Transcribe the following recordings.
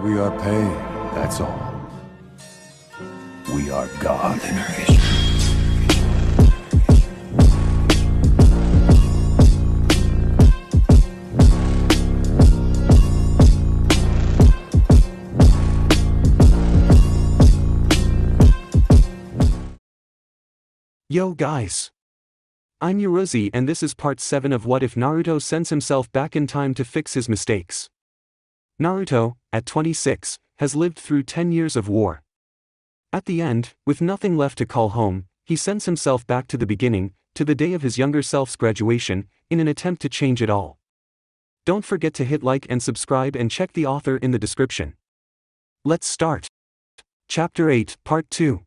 We are pain, that's all. We are God. Yo guys! I'm Yuruzi and this is part 7 of What If Naruto Sends Himself Back in Time to Fix His Mistakes. Naruto, at 26, has lived through 10 years of war. At the end, with nothing left to call home, he sends himself back to the beginning, to the day of his younger self's graduation, in an attempt to change it all. Don't forget to hit like and subscribe and check the author in the description. Let's start. Chapter 8, Part 2.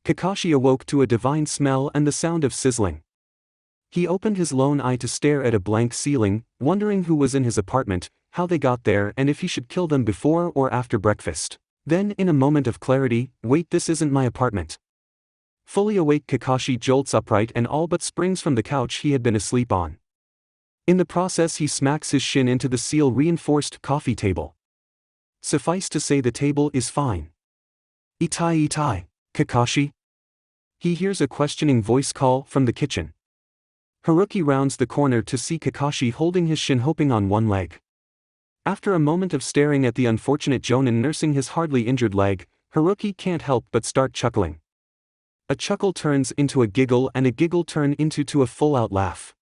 Kakashi awoke to a divine smell and the sound of sizzling. He opened his lone eye to stare at a blank ceiling, wondering who was in his apartment, how they got there and if he should kill them before or after breakfast. Then in a moment of clarity, wait, this isn't my apartment. Fully awake, Kakashi jolts upright and all but springs from the couch he had been asleep on. In the process he smacks his shin into the seal-reinforced coffee table. Suffice to say the table is fine. Itai, Kakashi? He hears a questioning voice call from the kitchen. Haruki rounds the corner to see Kakashi holding his shin hoping on one leg. After a moment of staring at the unfortunate Jonin nursing his hardly injured leg, Haruki can't help but start chuckling. A chuckle turns into a giggle and a giggle turn into a full-out laugh.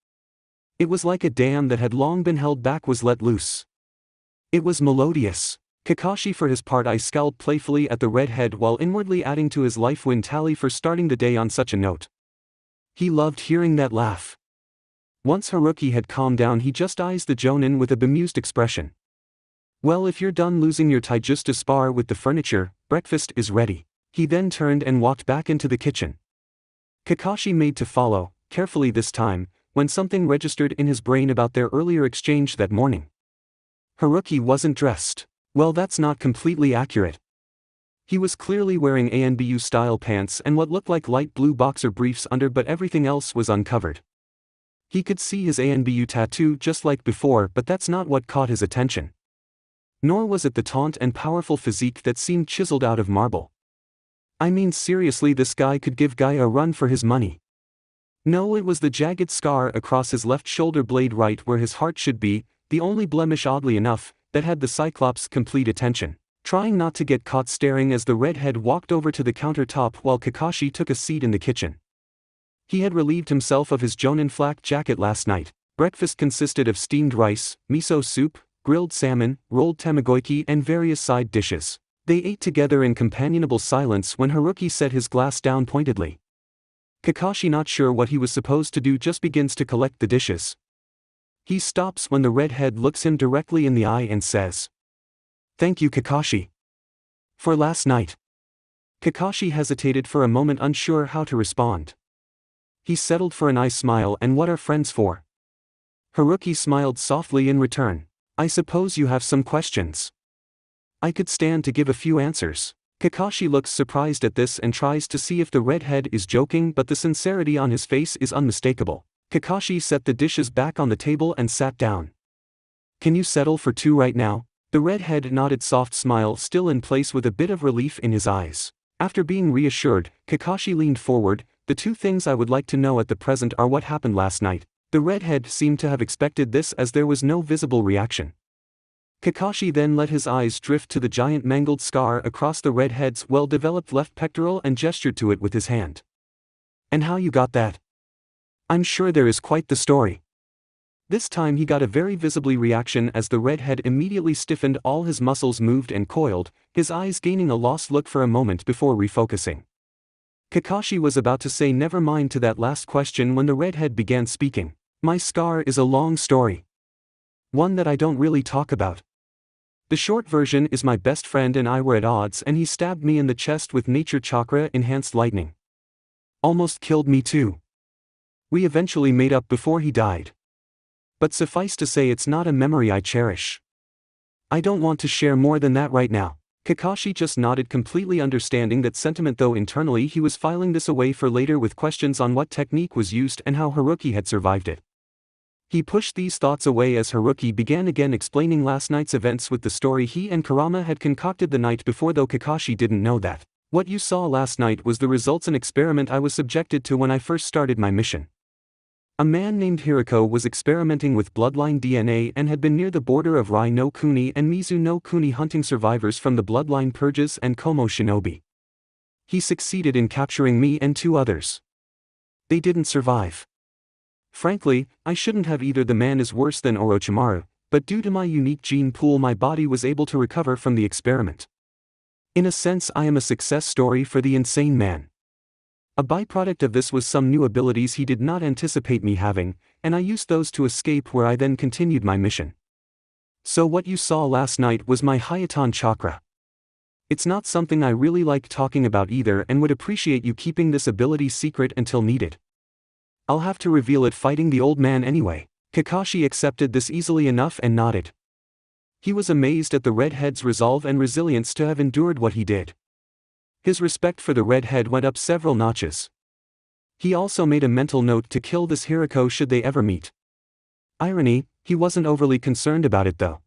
It was like a dam that had long been held back was let loose. It was melodious. Kakashi for his part scowled playfully at the redhead while inwardly adding to his life win tally for starting the day on such a note. He loved hearing that laugh. Once Haruki had calmed down he just eyes the Jonin with a bemused expression. Well, if you're done losing your tie just to spar with the furniture, breakfast is ready. He then turned and walked back into the kitchen. Kakashi made to follow, carefully this time, when something registered in his brain about their earlier exchange that morning. Haruki wasn't dressed. Well, that's not completely accurate. He was clearly wearing ANBU-style pants and what looked like light blue boxer briefs under, but everything else was uncovered. He could see his ANBU tattoo just like before, but that's not what caught his attention. Nor was it the taunt and powerful physique that seemed chiseled out of marble. I mean seriously, this guy could give Guy a run for his money. No, it was the jagged scar across his left shoulder blade right where his heart should be, the only blemish oddly enough, that had the Cyclops' complete attention, trying not to get caught staring as the redhead walked over to the countertop while Kakashi took a seat in the kitchen. He had relieved himself of his Jonin flak jacket last night. Breakfast consisted of steamed rice, miso soup, grilled salmon, rolled tamagoyaki and various side dishes. They ate together in companionable silence when Haruki set his glass down pointedly. Kakashi, not sure what he was supposed to do, just begins to collect the dishes. He stops when the redhead looks him directly in the eye and says, "Thank you, Kakashi. For last night." Kakashi hesitated for a moment, unsure how to respond. He settled for an eye smile. "And what are friends for?" Haruki smiled softly in return. "I suppose you have some questions. I could stand to give a few answers." Kakashi looks surprised at this and tries to see if the redhead is joking, but the sincerity on his face is unmistakable. Kakashi set the dishes back on the table and sat down. "Can you settle for 2 right now?" The redhead nodded, soft smile still in place with a bit of relief in his eyes. After being reassured, Kakashi leaned forward. "The 2 things I would like to know at the present are what happened last night." The redhead seemed to have expected this as there was no visible reaction. Kakashi then let his eyes drift to the giant mangled scar across the redhead's well-developed left pectoral and gestured to it with his hand. "And how you got that? I'm sure there is quite the story." This time he got a very visibly reaction as the redhead immediately stiffened, all his muscles moved and coiled, his eyes gaining a lost look for a moment before refocusing. Kakashi was about to say never mind to that last question when the redhead began speaking. "My scar is a long story. One that I don't really talk about. The short version is my best friend and I were at odds and he stabbed me in the chest with nature chakra enhanced lightning. Almost killed me too. We eventually made up before he died. But suffice to say it's not a memory I cherish. I don't want to share more than that right now." Kakashi just nodded, completely understanding that sentiment, though internally he was filing this away for later with questions on what technique was used and how Haruki had survived it. He pushed these thoughts away as Haruki began again explaining last night's events with the story he and Kurama had concocted the night before, though Kakashi didn't know that. What you saw last night was the results of an experiment I was subjected to when I first started my mission. A man named Hirako was experimenting with bloodline DNA and had been near the border of Rai no Kuni and Mizu no Kuni hunting survivors from the bloodline purges and Komo shinobi. He succeeded in capturing me and 2 others. They didn't survive. Frankly, I shouldn't have either. The man is worse than Orochimaru, but due to my unique gene pool my body was able to recover from the experiment. In a sense I am a success story for the insane man. A byproduct of this was some new abilities he did not anticipate me having, and I used those to escape, where I then continued my mission. So what you saw last night was my Hayatan chakra. It's not something I really like talking about either, and would appreciate you keeping this ability secret until needed. I'll have to reveal it fighting the old man anyway. Kakashi accepted this easily enough and nodded. He was amazed at the redhead's resolve and resilience to have endured what he did. His respect for the redhead went up several notches. He also made a mental note to kill this Hirako should they ever meet. Irony, he wasn't overly concerned about it though.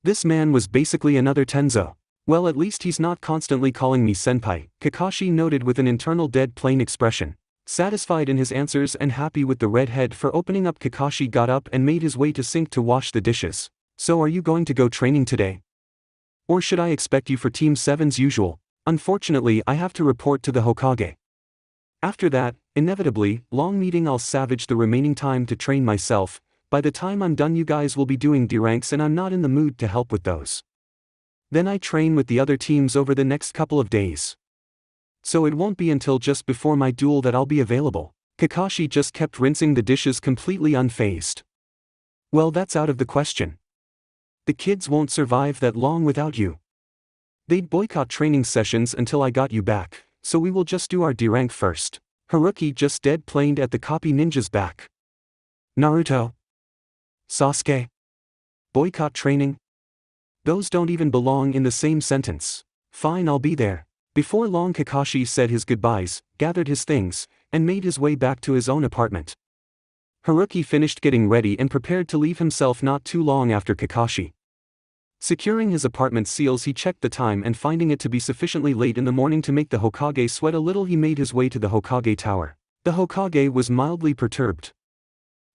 This man was basically another Tenzo. Well, at least he's not constantly calling me senpai, Kakashi noted with an internal dead plain expression. Satisfied in his answers and happy with the redhead for opening up, Kakashi got up and made his way to sink to wash the dishes. So are you going to go training today? Or should I expect you for Team 7's usual? Unfortunately I have to report to the Hokage. After that, inevitably, long meeting. I'll savage the remaining time to train myself. By the time I'm done you guys will be doing D ranks and I'm not in the mood to help with those. Then I train with the other teams over the next couple of days. So it won't be until just before my duel that I'll be available. Kakashi just kept rinsing the dishes completely unfazed. Well, that's out of the question. The kids won't survive that long without you. They'd boycott training sessions until I got you back, so we will just do our D rank first. Haruki just dead planed at the copy ninja's back. Naruto? Sasuke? Boycott training? Those don't even belong in the same sentence. Fine, I'll be there. Before long Kakashi said his goodbyes, gathered his things, and made his way back to his own apartment. Haruki finished getting ready and prepared to leave himself not too long after Kakashi. Securing his apartment seals, he checked the time and finding it to be sufficiently late in the morning to make the Hokage sweat a little, he made his way to the Hokage tower. The Hokage was mildly perturbed.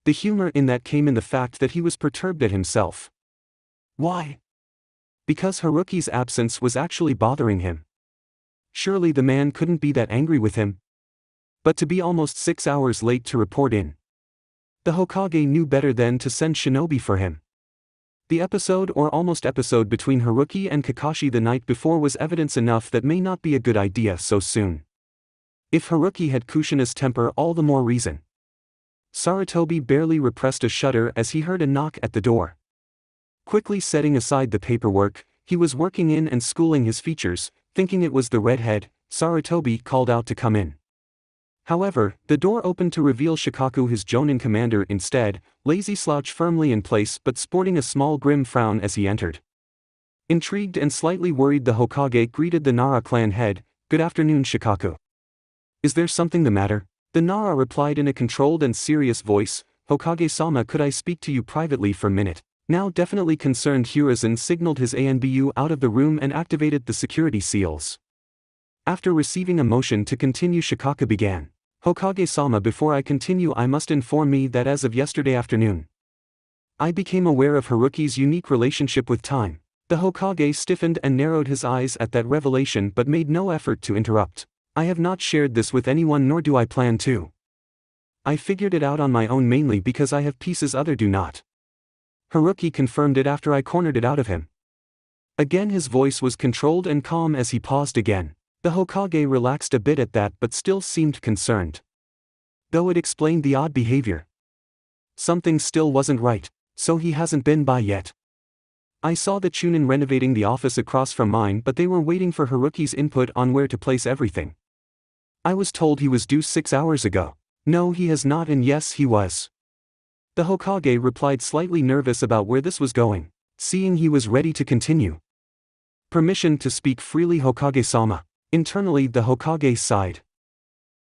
The humor in that came in the fact that he was perturbed at himself. Why? Because Haruki's absence was actually bothering him. Surely the man couldn't be that angry with him. But to be almost 6 hours late to report in. The Hokage knew better than to send shinobi for him. The episode or almost episode between Haruki and Kakashi the night before was evidence enough that may not be a good idea so soon. If Haruki had Kushina's temper, all the more reason. Sarutobi barely repressed a shudder as he heard a knock at the door. Quickly setting aside the paperwork he was working in and schooling his features, thinking it was the redhead, Sarutobi called out to come in. However, the door opened to reveal Shikaku, his Jonin commander, instead, lazy slouch firmly in place but sporting a small grim frown as he entered. Intrigued and slightly worried, the Hokage greeted the Nara clan head. "Good afternoon, Shikaku. Is there something the matter?" The Nara replied in a controlled and serious voice. "Hokage-sama, could I speak to you privately for a minute?" Now definitely concerned, Hiruzen signaled his ANBU out of the room and activated the security seals. After receiving a motion to continue, Shikaku began. "Hokage-sama, before I continue I must inform me that as of yesterday afternoon, I became aware of Haruki's unique relationship with time." The Hokage stiffened and narrowed his eyes at that revelation but made no effort to interrupt. "I have not shared this with anyone, nor do I plan to. I figured it out on my own, mainly because I have pieces others do not." Haruki confirmed it after I cornered it out of him. Again his voice was controlled and calm as he paused again. The Hokage relaxed a bit at that but still seemed concerned. Though it explained the odd behavior. Something still wasn't right. "So he hasn't been by yet?" "I saw the Chunin renovating the office across from mine, but they were waiting for Haruki's input on where to place everything. I was told he was due 6 hours ago." "No, he has not, and yes, he was." The Hokage replied, slightly nervous about where this was going. Seeing he was ready to continue. "Permission to speak freely, Hokage-sama." Internally the Hokage sighed.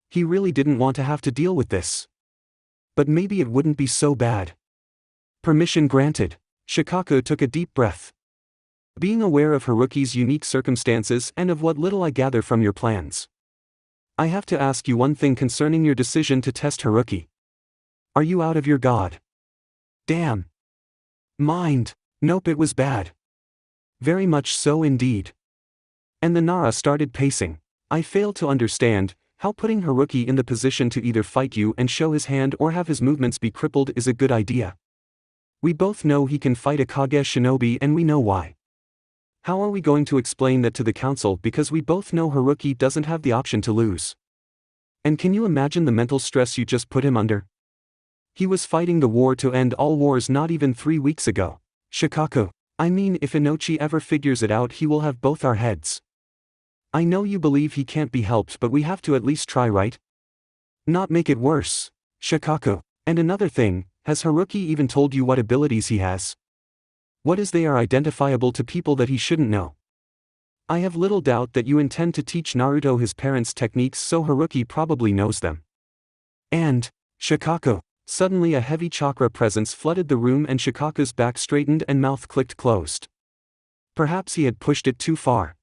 He really didn't want to have to deal with this. But maybe it wouldn't be so bad. Permission granted. Shikako took a deep breath. Being aware of Haruki's unique circumstances and of what little I gather from your plans. I have to ask you one thing concerning your decision to test Haruki. Are you out of your god? Damn. Mind. Nope, it was bad. Very much so indeed. And the Nara started pacing. I fail to understand how putting Haruki in the position to either fight you and show his hand or have his movements be crippled is a good idea. We both know he can fight a Kage shinobi and we know why. How are we going to explain that to the council because we both know Haruki doesn't have the option to lose? And can you imagine the mental stress you just put him under? He was fighting the war to end all wars not even 3 weeks ago. Shikako, I mean if Inochi ever figures it out he will have both our heads. I know you believe he can't be helped but we have to at least try, right? Not make it worse. Shikako, and another thing, has Haruki even told you what abilities he has? What is they are identifiable to people that he shouldn't know? I have little doubt that you intend to teach Naruto his parents' techniques so Haruki probably knows them. And, Shikako, suddenly a heavy chakra presence flooded the room and Shikaku's back straightened and mouth clicked closed. Perhaps he had pushed it too far.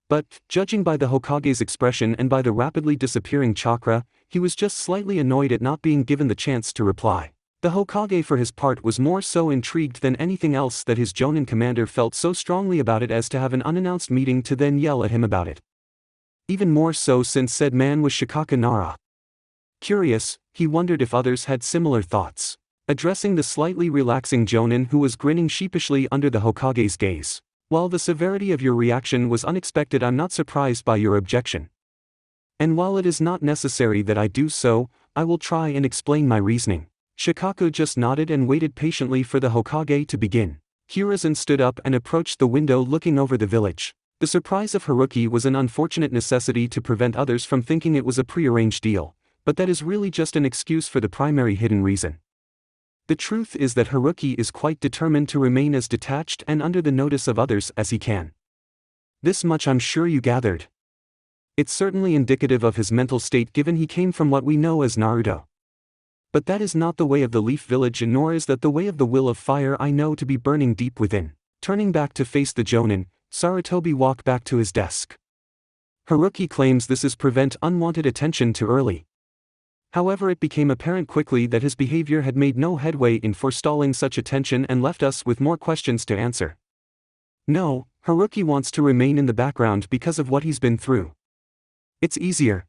But, judging by the Hokage's expression and by the rapidly disappearing chakra, he was just slightly annoyed at not being given the chance to reply. The Hokage for his part was more so intrigued than anything else that his Jonin commander felt so strongly about it as to have an unannounced meeting to then yell at him about it. Even more so since said man was Shikako Nara. Curious, he wondered if others had similar thoughts. Addressing the slightly relaxing Jonin who was grinning sheepishly under the Hokage's gaze. While the severity of your reaction was unexpected, I'm not surprised by your objection. And while it is not necessary that I do so, I will try and explain my reasoning. Shikako just nodded and waited patiently for the Hokage to begin. Hiruzen stood up and approached the window looking over the village. The surprise of Haruki was an unfortunate necessity to prevent others from thinking it was a prearranged deal, but that is really just an excuse for the primary hidden reason. The truth is that Haruki is quite determined to remain as detached and under the notice of others as he can. This much I'm sure you gathered. It's certainly indicative of his mental state given he came from what we know as Naruto. But that is not the way of the Leaf Village and nor is that the way of the will of fire I know to be burning deep within. Turning back to face the Jonin, Sarutobi walked back to his desk. Haruki claims this is prevent unwanted attention too early. However, it became apparent quickly that his behavior had made no headway in forestalling such attention and left us with more questions to answer. No, Haruki wants to remain in the background because of what he's been through. It's easier.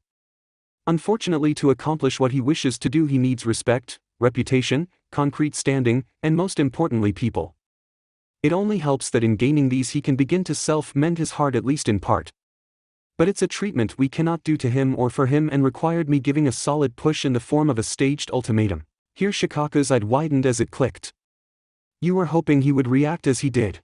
Unfortunately, to accomplish what he wishes to do he needs respect, reputation, concrete standing, and most importantly people. It only helps that in gaining these he can begin to self-mend his heart at least in part. But it's a treatment we cannot do to him or for him and required me giving a solid push in the form of a staged ultimatum. Here Shikaku's eyes widened as it clicked. You were hoping he would react as he did.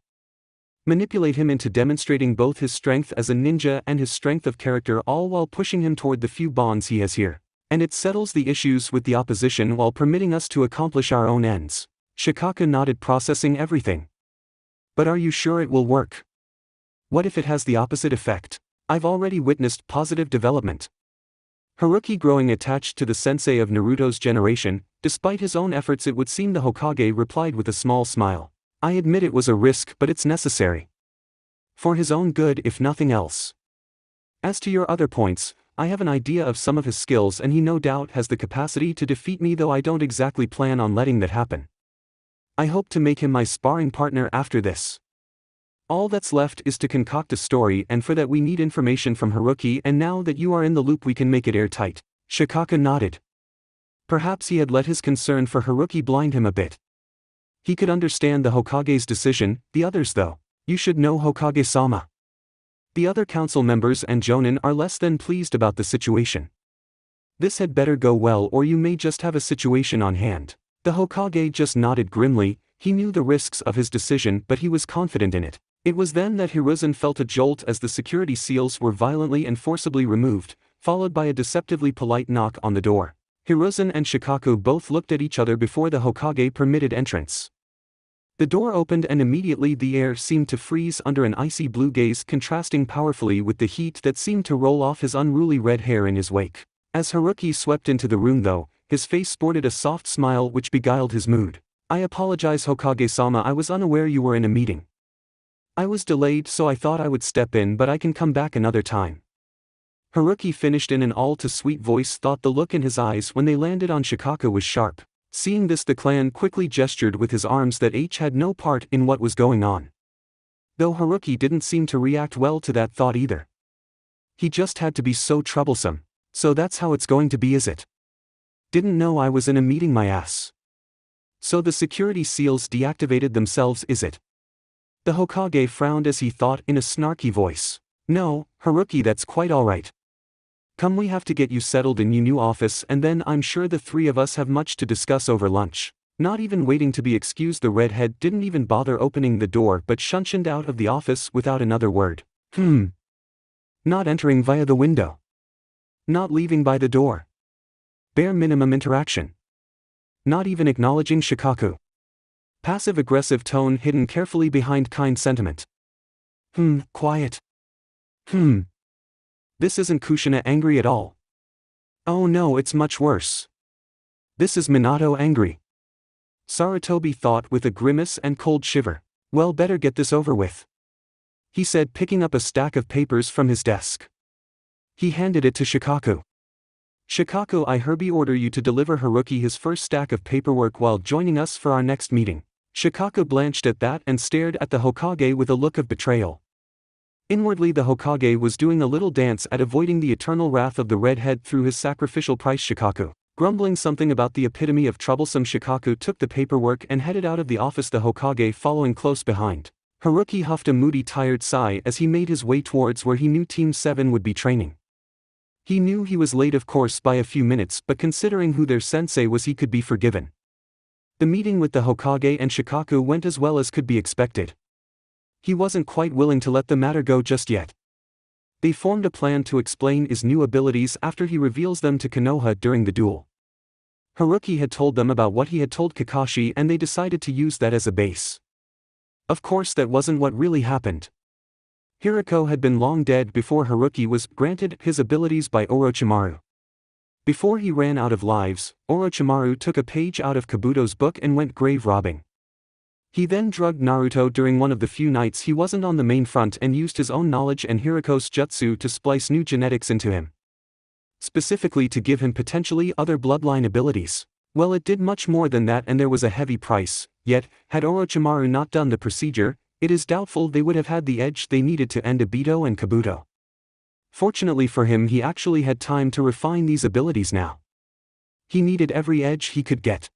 Manipulate him into demonstrating both his strength as a ninja and his strength of character, all while pushing him toward the few bonds he has here. And it settles the issues with the opposition while permitting us to accomplish our own ends. Shikaku nodded, processing everything. But are you sure it will work? What if it has the opposite effect? I've already witnessed positive development. Haruki growing attached to the sensei of Naruto's generation, despite his own efforts it would seem the Hokage replied with a small smile. I admit it was a risk but it's necessary. For his own good if nothing else. As to your other points, I have an idea of some of his skills and he no doubt has the capacity to defeat me, though I don't exactly plan on letting that happen. I hope to make him my sparring partner after this. All that's left is to concoct a story, and for that we need information from Haruki, and now that you are in the loop we can make it airtight. Shikako nodded. Perhaps he had let his concern for Haruki blind him a bit. He could understand the Hokage's decision, the others though. You should know Hokage-sama. The other council members and Jonin are less than pleased about the situation. This had better go well or you may just have a situation on hand. The Hokage just nodded grimly. He knew the risks of his decision but he was confident in it. It was then that Hiruzen felt a jolt as the security seals were violently and forcibly removed, followed by a deceptively polite knock on the door. Hiruzen and Shikaku both looked at each other before the Hokage permitted entrance. The door opened and immediately the air seemed to freeze under an icy blue gaze, contrasting powerfully with the heat that seemed to roll off his unruly red hair in his wake. As Haruki swept into the room though, his face sported a soft smile which beguiled his mood. I apologize, Hokage-sama, I was unaware you were in a meeting. I was delayed, so I thought I would step in, but I can come back another time. Haruki finished in an all-too-sweet voice. Thought the look in his eyes when they landed on Shikaku was sharp. Seeing this, the clan quickly gestured with his arms that H had no part in what was going on. Though Haruki didn't seem to react well to that thought either. He just had to be so troublesome. So that's how it's going to be, is it? Didn't know I was in a meeting, my ass. So the security seals deactivated themselves, is it? The Hokage frowned as he thought in a snarky voice. No, Haruki, that's quite alright. Come, we have to get you settled in your new office, and then I'm sure the three of us have much to discuss over lunch. Not even waiting to be excused, the redhead didn't even bother opening the door but shunshined out of the office without another word. Not entering via the window. Not leaving by the door. Bare minimum interaction. Not even acknowledging Shikaku. Passive-aggressive tone hidden carefully behind kind sentiment. Quiet. This isn't Kushina angry at all. Oh no, it's much worse. This is Minato angry. Sarutobi thought with a grimace and cold shiver. Well, better get this over with, he said, picking up a stack of papers from his desk. He handed it to Shikaku. Shikaku, I hereby order you to deliver Haruki his first stack of paperwork while joining us for our next meeting. Shikaku blanched at that and stared at the Hokage with a look of betrayal. Inwardly, the Hokage was doing a little dance at avoiding the eternal wrath of the redhead through his sacrificial price. Shikaku, grumbling something about the epitome of troublesome, Shikaku took the paperwork and headed out of the office, the Hokage following close behind. Haruki huffed a moody, tired sigh as he made his way towards where he knew Team 7 would be training. He knew he was late, of course, by a few minutes, but considering who their sensei was, he could be forgiven. The meeting with the Hokage and Shikaku went as well as could be expected. He wasn't quite willing to let the matter go just yet. They formed a plan to explain his new abilities after he reveals them to Konoha during the duel. Haruki had told them about what he had told Kakashi, and they decided to use that as a base. Of course, that wasn't what really happened. Hirako had been long dead before Haruki was granted his abilities by Orochimaru. Before he ran out of lives, Orochimaru took a page out of Kabuto's book and went grave robbing. He then drugged Naruto during one of the few nights he wasn't on the main front and used his own knowledge and Hirako's jutsu to splice new genetics into him. Specifically to give him potentially other bloodline abilities. Well, it did much more than that, and there was a heavy price, yet, had Orochimaru not done the procedure, it is doubtful they would have had the edge they needed to end Obito and Kabuto. Fortunately for him, he actually had time to refine these abilities now. He needed every edge he could get.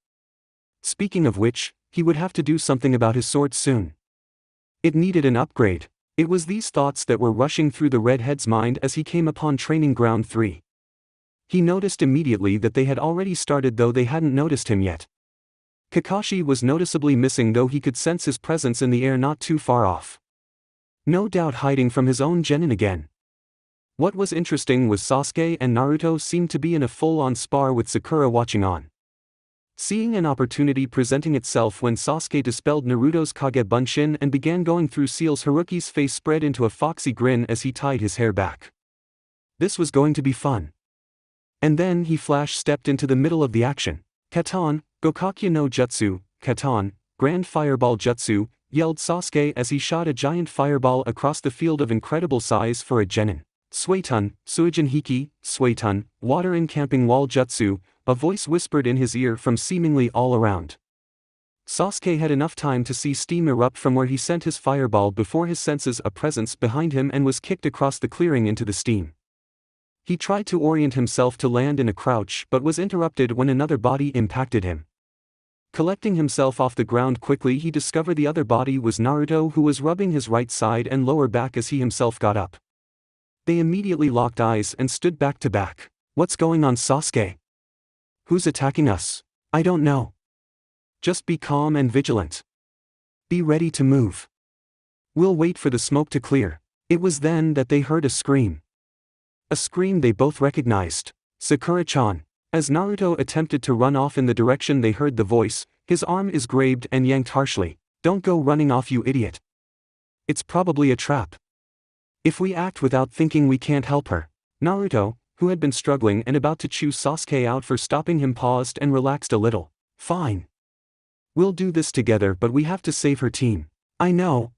Speaking of which, he would have to do something about his sword soon. It needed an upgrade. It was these thoughts that were rushing through the redhead's mind as he came upon Training Ground 3. He noticed immediately that they had already started, though they hadn't noticed him yet. Kakashi was noticeably missing, though he could sense his presence in the air not too far off. No doubt hiding from his own genin again. What was interesting was Sasuke and Naruto seemed to be in a full-on spar with Sakura watching on. Seeing an opportunity presenting itself when Sasuke dispelled Naruto's Kage Bunshin and began going through seals, Haruki's face spread into a foxy grin as he tied his hair back. This was going to be fun. And then he flash-stepped into the middle of the action. Katon, Gokakya no Jutsu, Katon, Grand Fireball Jutsu, yelled Sasuke as he shot a giant fireball across the field of incredible size for a genin. Suetun, Suijin Hiki, Suetun, Water Encamping Wall Jutsu, a voice whispered in his ear from seemingly all around. Sasuke had enough time to see steam erupt from where he sent his fireball before his senses a presence behind him and was kicked across the clearing into the steam. He tried to orient himself to land in a crouch but was interrupted when another body impacted him. Collecting himself off the ground quickly, he discovered the other body was Naruto, who was rubbing his right side and lower back as he himself got up. They immediately locked eyes and stood back to back. What's going on, Sasuke? Who's attacking us? I don't know. Just be calm and vigilant. Be ready to move. We'll wait for the smoke to clear. It was then that they heard a scream. A scream they both recognized. Sakura-chan. As Naruto attempted to run off in the direction they heard the voice, his arm is grabbed and yanked harshly. Don't go running off, you idiot. It's probably a trap. If we act without thinking, we can't help her. Naruto, who had been struggling and about to chew Sasuke out for stopping him, paused and relaxed a little. Fine. We'll do this together, but we have to save her team. I know.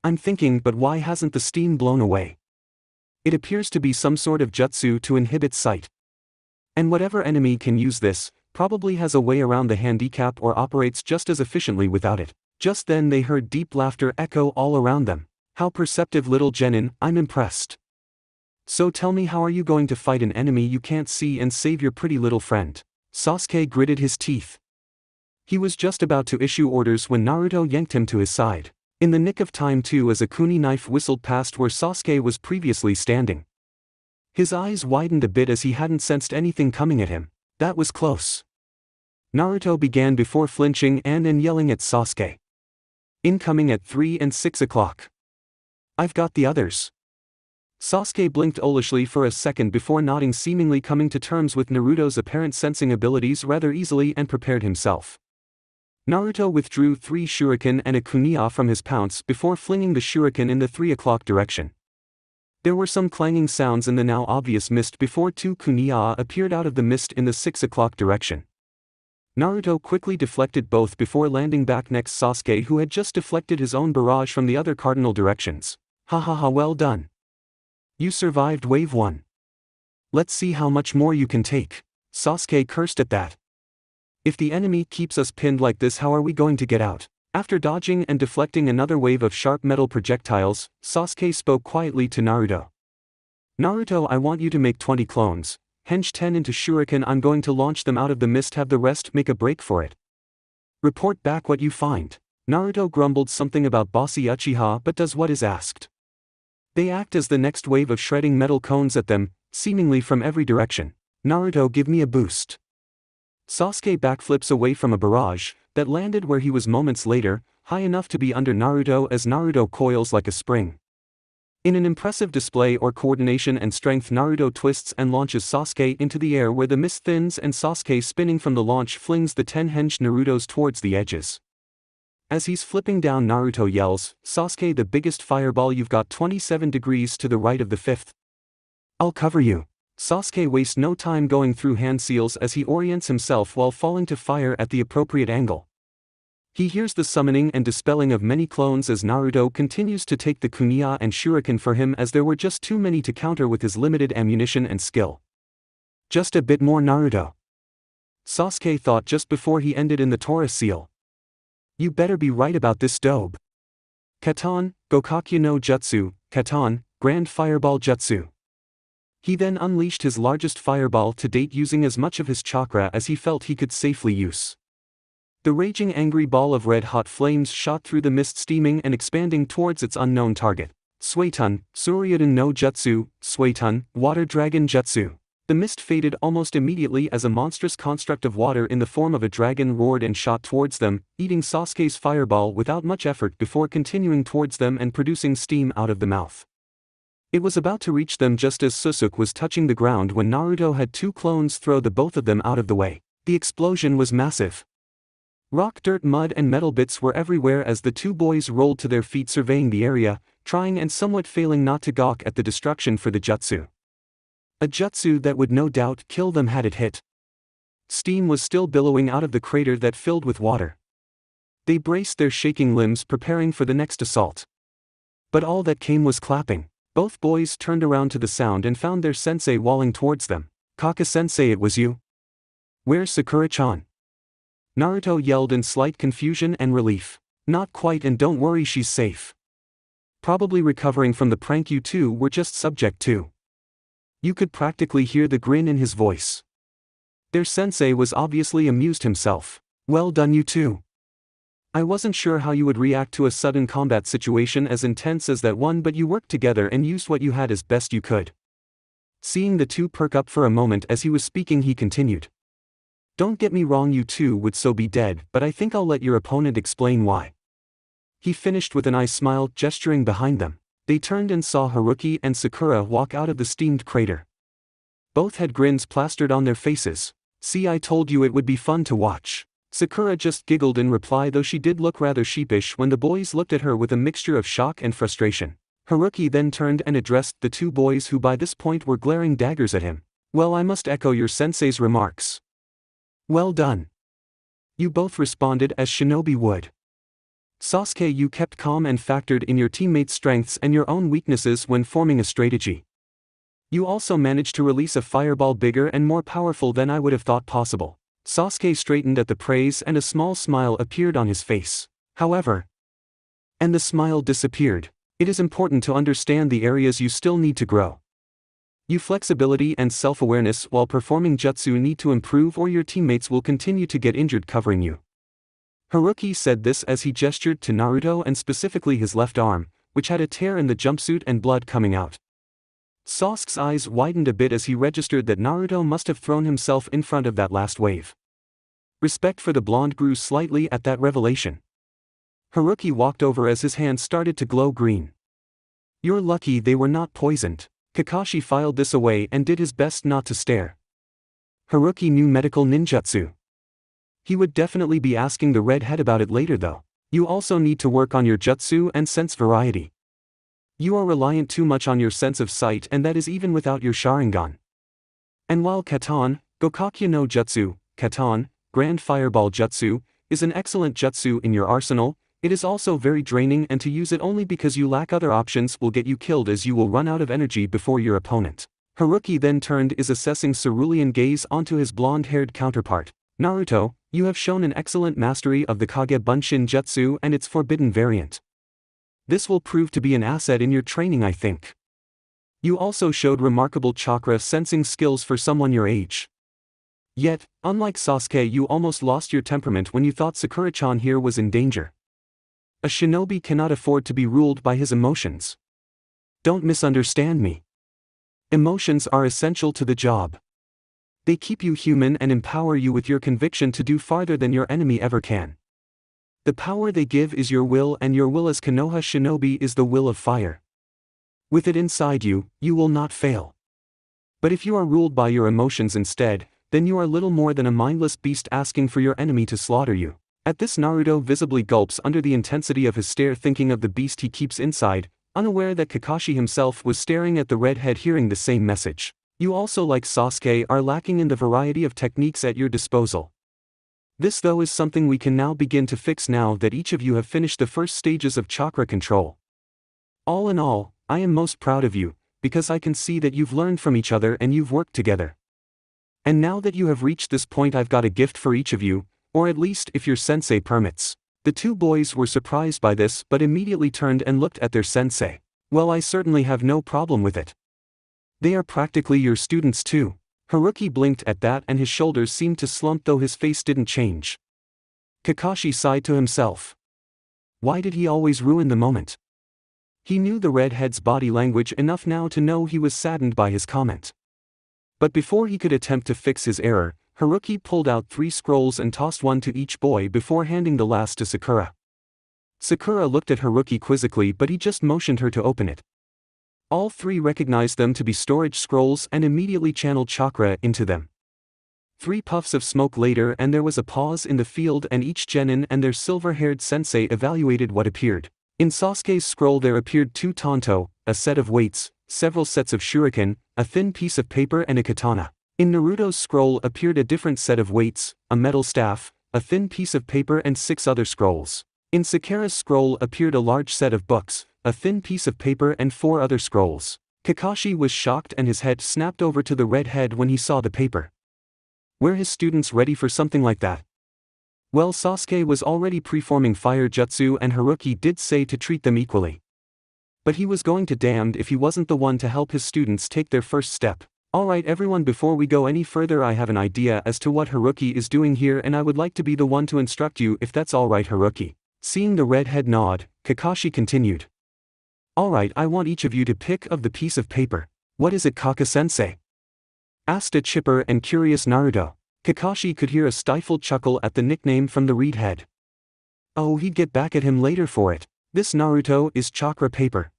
I'm thinking, but why hasn't the steam blown away? It appears to be some sort of jutsu to inhibit sight. And whatever enemy can use this, probably has a way around the handicap or operates just as efficiently without it. Just then they heard deep laughter echo all around them. How perceptive little Genin, I'm impressed. So tell me, how are you going to fight an enemy you can't see and save your pretty little friend? Sasuke gritted his teeth. He was just about to issue orders when Naruto yanked him to his side. In the nick of time too, as a kuni knife whistled past where Sasuke was previously standing. His eyes widened a bit as he hadn't sensed anything coming at him. That was close. Naruto began before flinching and yelling at Sasuke. Incoming at 3 and 6 o'clock. I've got the others. Sasuke blinked owlishly for a second before nodding, seemingly coming to terms with Naruto's apparent sensing abilities rather easily, and prepared himself. Naruto withdrew 3 shuriken and a kunai from his pounce before flinging the shuriken in the 3 o'clock direction. There were some clanging sounds in the now obvious mist before 2 kunai appeared out of the mist in the 6 o'clock direction. Naruto quickly deflected both before landing back next Sasuke, who had just deflected his own barrage from the other cardinal directions. Well done. You survived wave 1. Let's see how much more you can take. Sasuke cursed at that. If the enemy keeps us pinned like this, how are we going to get out? After dodging and deflecting another wave of sharp metal projectiles, Sasuke spoke quietly to Naruto. Naruto, I want you to make 20 clones. Henge 10 into shuriken. I'm going to launch them out of the mist, have the rest make a break for it. Report back what you find. Naruto grumbled something about bossy Uchiha but does what is asked. They act as the next wave of shredding metal cones at them, seemingly from every direction. Naruto, give me a boost. Sasuke backflips away from a barrage that landed where he was moments later, high enough to be under Naruto as Naruto coils like a spring. In an impressive display of coordination and strength, Naruto twists and launches Sasuke into the air where the mist thins, and Sasuke, spinning from the launch, flings the 10 henge Narutos towards the edges. As he's flipping down, Naruto yells, Sasuke, the biggest fireball, you've got 27 degrees to the right of the 5th. I'll cover you. Sasuke wastes no time going through hand seals as he orients himself while falling to fire at the appropriate angle. He hears the summoning and dispelling of many clones as Naruto continues to take the kunai and shuriken for him, as there were just too many to counter with his limited ammunition and skill. Just a bit more, Naruto. Sasuke thought just before he ended in the Tora seal. You better be right about this, dobe. Katon, Gokakyu no Jutsu, Katon, Grand Fireball Jutsu. He then unleashed his largest fireball to date, using as much of his chakra as he felt he could safely use. The raging angry ball of red-hot flames shot through the mist, steaming and expanding towards its unknown target. Suiton, Suryuden no Jutsu, Suiton, Water Dragon Jutsu. The mist faded almost immediately as a monstrous construct of water in the form of a dragon roared and shot towards them, eating Sasuke's fireball without much effort before continuing towards them and producing steam out of the mouth. It was about to reach them just as Sasuke was touching the ground when Naruto had 2 clones throw the both of them out of the way. The explosion was massive. Rock, dirt, mud and metal bits were everywhere as the 2 boys rolled to their feet, surveying the area, trying and somewhat failing not to gawk at the destruction for the jutsu. A jutsu that would no doubt kill them had it hit. Steam was still billowing out of the crater that filled with water. They braced their shaking limbs, preparing for the next assault. But all that came was clapping. Both boys turned around to the sound and found their sensei walling towards them. Kaka-sensei, it was you? Where's Sakura-chan? Naruto yelled in slight confusion and relief. Not quite, and don't worry, she's safe. Probably recovering from the prank you two were just subject to. You could practically hear the grin in his voice. Their sensei was obviously amused himself. Well done, you two. I wasn't sure how you would react to a sudden combat situation as intense as that one, but you worked together and used what you had as best you could. Seeing the two perk up for a moment as he was speaking, he continued. Don't get me wrong, you two would so be dead, but I think I'll let your opponent explain why. He finished with an eye smile, gesturing behind them. They turned and saw Haruki and Sakura walk out of the steamed crater. Both had grins plastered on their faces. See, I told you it would be fun to watch. Sakura just giggled in reply, though she did look rather sheepish when the boys looked at her with a mixture of shock and frustration. Haruki then turned and addressed the 2 boys, who by this point were glaring daggers at him. Well, I must echo your sensei's remarks. Well done. You both responded as shinobi would. Sasuke, you kept calm and factored in your teammates' strengths and your own weaknesses when forming a strategy. You also managed to release a fireball bigger and more powerful than I would have thought possible. Sasuke straightened at the praise and a small smile appeared on his face. However, and the smile disappeared. It is important to understand the areas you still need to grow. Your flexibility and self-awareness while performing jutsu need to improve or your teammates will continue to get injured covering you. Haruki said this as he gestured to Naruto and specifically his left arm, which had a tear in the jumpsuit and blood coming out. Sasuke's eyes widened a bit as he registered that Naruto must have thrown himself in front of that last wave. Respect for the blonde grew slightly at that revelation. Haruki walked over as his hand started to glow green. You're lucky they were not poisoned. Kakashi filed this away and did his best not to stare. Haruki knew medical ninjutsu. He would definitely be asking the redhead about it later though. You also need to work on your jutsu and sense variety. You are reliant too much on your sense of sight and that is even without your Sharingan. And while Katon, Gokakya no Jutsu, Katon, Grand Fireball Jutsu, is an excellent jutsu in your arsenal, it is also very draining and to use it only because you lack other options will get you killed as you will run out of energy before your opponent. Haruki then turned his assessing cerulean gaze onto his blonde-haired counterpart. Naruto, you have shown an excellent mastery of the Kage Bunshin Jutsu and its forbidden variant. This will prove to be an asset in your training I think. You also showed remarkable chakra sensing skills for someone your age. Yet, unlike Sasuke, you almost lost your temperament when you thought Sakura-chan here was in danger. A shinobi cannot afford to be ruled by his emotions. Don't misunderstand me. Emotions are essential to the job. They keep you human and empower you with your conviction to do farther than your enemy ever can. The power they give is your will and your will as Konoha shinobi is the will of fire. With it inside you, you will not fail. But if you are ruled by your emotions instead, then you are little more than a mindless beast asking for your enemy to slaughter you. At this Naruto visibly gulps under the intensity of his stare thinking of the beast he keeps inside, unaware that Kakashi himself was staring at the redhead hearing the same message. You also like Sasuke are lacking in the variety of techniques at your disposal. This though is something we can now begin to fix now that each of you have finished the first stages of chakra control. All in all, I am most proud of you, because I can see that you've learned from each other and you've worked together. And now that you have reached this point I've got a gift for each of you, or at least if your sensei permits. The two boys were surprised by this but immediately turned and looked at their sensei. Well, I certainly have no problem with it. They are practically your students too. Haruki blinked at that and his shoulders seemed to slump though his face didn't change. Kakashi sighed to himself. Why did he always ruin the moment? He knew the redhead's body language enough now to know he was saddened by his comment. But before he could attempt to fix his error, Haruki pulled out 3 scrolls and tossed one to each boy before handing the last to Sakura. Sakura looked at Haruki quizzically but he just motioned her to open it. All 3 recognized them to be storage scrolls and immediately channeled chakra into them. 3 puffs of smoke later and there was a pause in the field and each genin and their silver-haired sensei evaluated what appeared. In Sasuke's scroll there appeared 2 tanto, a set of weights, several sets of shuriken, a thin piece of paper and a katana. In Naruto's scroll appeared a different set of weights, a metal staff, a thin piece of paper and 6 other scrolls. In Sakura's scroll appeared a large set of books, a thin piece of paper and 4 other scrolls. Kakashi was shocked and his head snapped over to the redhead when he saw the paper. Were his students ready for something like that? Well, Sasuke was already preforming fire jutsu and Haruki did say to treat them equally. But he was going to damned if he wasn't the one to help his students take their first step. Alright everyone, before we go any further I have an idea as to what Haruki is doing here and I would like to be the one to instruct you if that's alright Haruki. Seeing the redhead nod, Kakashi continued. Alright, I want each of you to pick of the piece of paper. What is it Kaka-sensei? Asked a chipper and curious Naruto. Kakashi could hear a stifled chuckle at the nickname from the redhead. Oh, he'd get back at him later for it. This Naruto is chakra paper.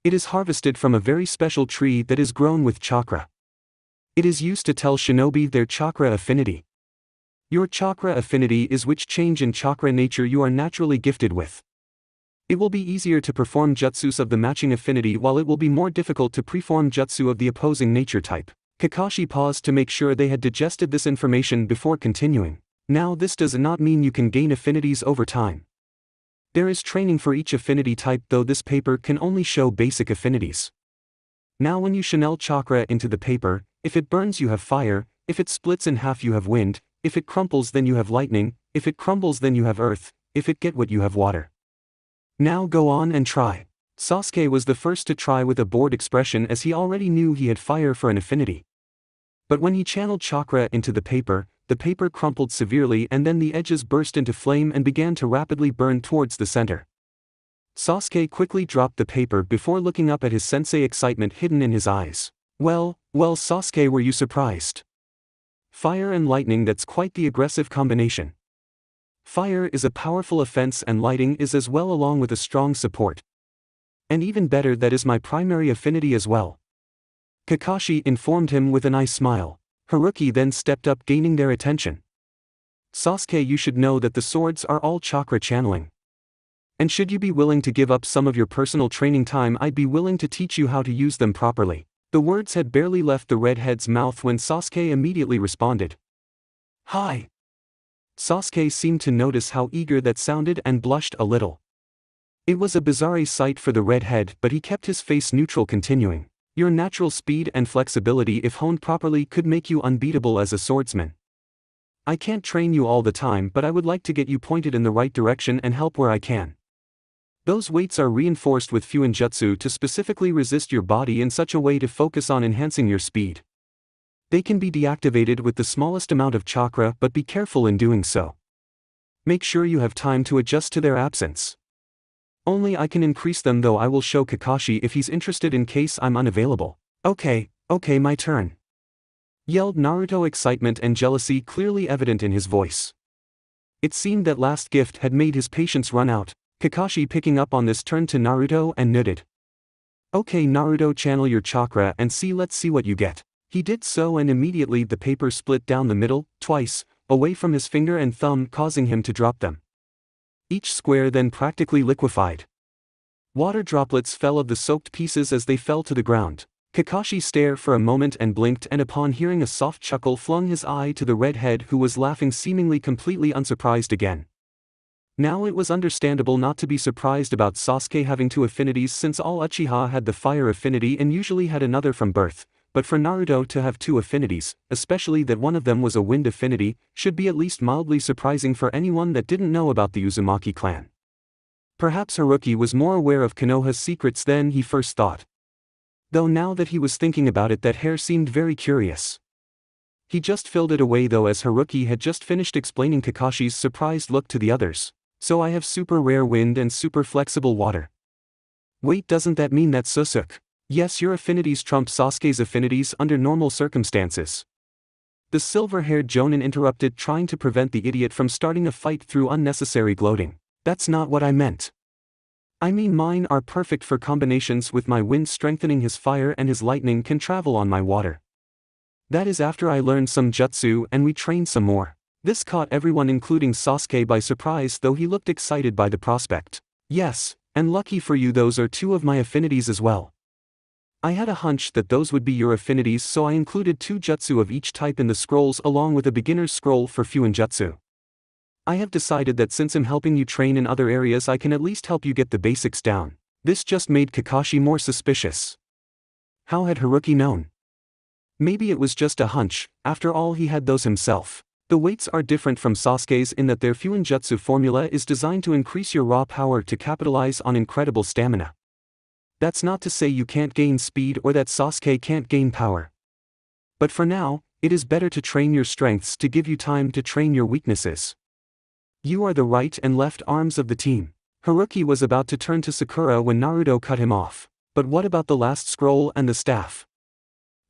It is harvested from a very special tree that is grown with chakra. It is used to tell shinobi their chakra affinity. Your chakra affinity is which change in chakra nature you are naturally gifted with. It will be easier to perform jutsus of the matching affinity while it will be more difficult to preform jutsu of the opposing nature type. Kakashi paused to make sure they had digested this information before continuing. Now this does not mean you can gain affinities over time. There is training for each affinity type, though this paper can only show basic affinities. Now when you channel chakra into the paper, if it burns you have fire, if it splits in half you have wind, if it crumples then you have lightning, if it crumbles then you have earth, if it get wet you have water. Now go on and try. Sasuke was the first to try with a bored expression as he already knew he had fire for an affinity. But when he channeled chakra into the paper crumpled severely and then the edges burst into flame and began to rapidly burn towards the center. Sasuke quickly dropped the paper before looking up at his sensei, excitement hidden in his eyes. Well, Sasuke, were you surprised? Fire and lightning, that's quite the aggressive combination. Fire is a powerful offense and lighting is as well, along with a strong support. And even better, that is my primary affinity as well. Kakashi informed him with a nice smile. Haruki then stepped up, gaining their attention. Sasuke, you should know that the swords are all chakra channeling. And should you be willing to give up some of your personal training time, I'd be willing to teach you how to use them properly. The words had barely left the redhead's mouth when Sasuke immediately responded. Hi. Sasuke seemed to notice how eager that sounded and blushed a little. It was a bizarre sight for the redhead, but he kept his face neutral, continuing. Your natural speed and flexibility, if honed properly, could make you unbeatable as a swordsman. I can't train you all the time, but I would like to get you pointed in the right direction and help where I can. Those weights are reinforced with Fuinjutsu to specifically resist your body in such a way to focus on enhancing your speed. They can be deactivated with the smallest amount of chakra, but be careful in doing so. Make sure you have time to adjust to their absence. Only I can increase them, though I will show Kakashi if he's interested in case I'm unavailable. Okay, my turn. Yelled Naruto, excitement and jealousy clearly evident in his voice. It seemed that last gift had made his patience run out. Kakashi, picking up on this, turned to Naruto and nodded. Okay Naruto, channel your chakra and let's see what you get. He did so and immediately the paper split down the middle, twice, away from his finger and thumb, causing him to drop them. Each square then practically liquefied. Water droplets fell of the soaked pieces as they fell to the ground. Kakashi stared for a moment and blinked, and upon hearing a soft chuckle flung his eye to the redhead, who was laughing, seemingly completely unsurprised again. Now it was understandable not to be surprised about Sasuke having two affinities, since all Uchiha had the fire affinity and usually had another from birth, but for Naruto to have two affinities, especially that one of them was a wind affinity, should be at least mildly surprising for anyone that didn't know about the Uzumaki clan. Perhaps Haruki was more aware of Konoha's secrets than he first thought. Though now that he was thinking about it, that hair seemed very curious. He just filled it away though, as Haruki had just finished explaining Kakashi's surprised look to the others. So I have super rare wind and super flexible water. Wait, doesn't that mean that Sasuke? Yes, your affinities trump Sasuke's affinities under normal circumstances. The silver-haired Jonin interrupted, trying to prevent the idiot from starting a fight through unnecessary gloating. That's not what I meant. I mean, mine are perfect for combinations with my wind strengthening his fire, and his lightning can travel on my water. That is after I learned some jutsu and we trained some more. This caught everyone, including Sasuke, by surprise, though he looked excited by the prospect. Yes, and lucky for you, those are two of my affinities as well. I had a hunch that those would be your affinities, so I included two jutsu of each type in the scrolls along with a beginner's scroll for Fuinjutsu. I have decided that since I'm helping you train in other areas, I can at least help you get the basics down. This just made Kakashi more suspicious. How had Haruki known? Maybe it was just a hunch, after all he had those himself. The weights are different from Sasuke's in that their Fuinjutsu formula is designed to increase your raw power to capitalize on incredible stamina. That's not to say you can't gain speed or that Sasuke can't gain power. But for now, it is better to train your strengths to give you time to train your weaknesses. You are the right and left arms of the team. Haruki was about to turn to Sakura when Naruto cut him off. But what about the last scroll and the staff?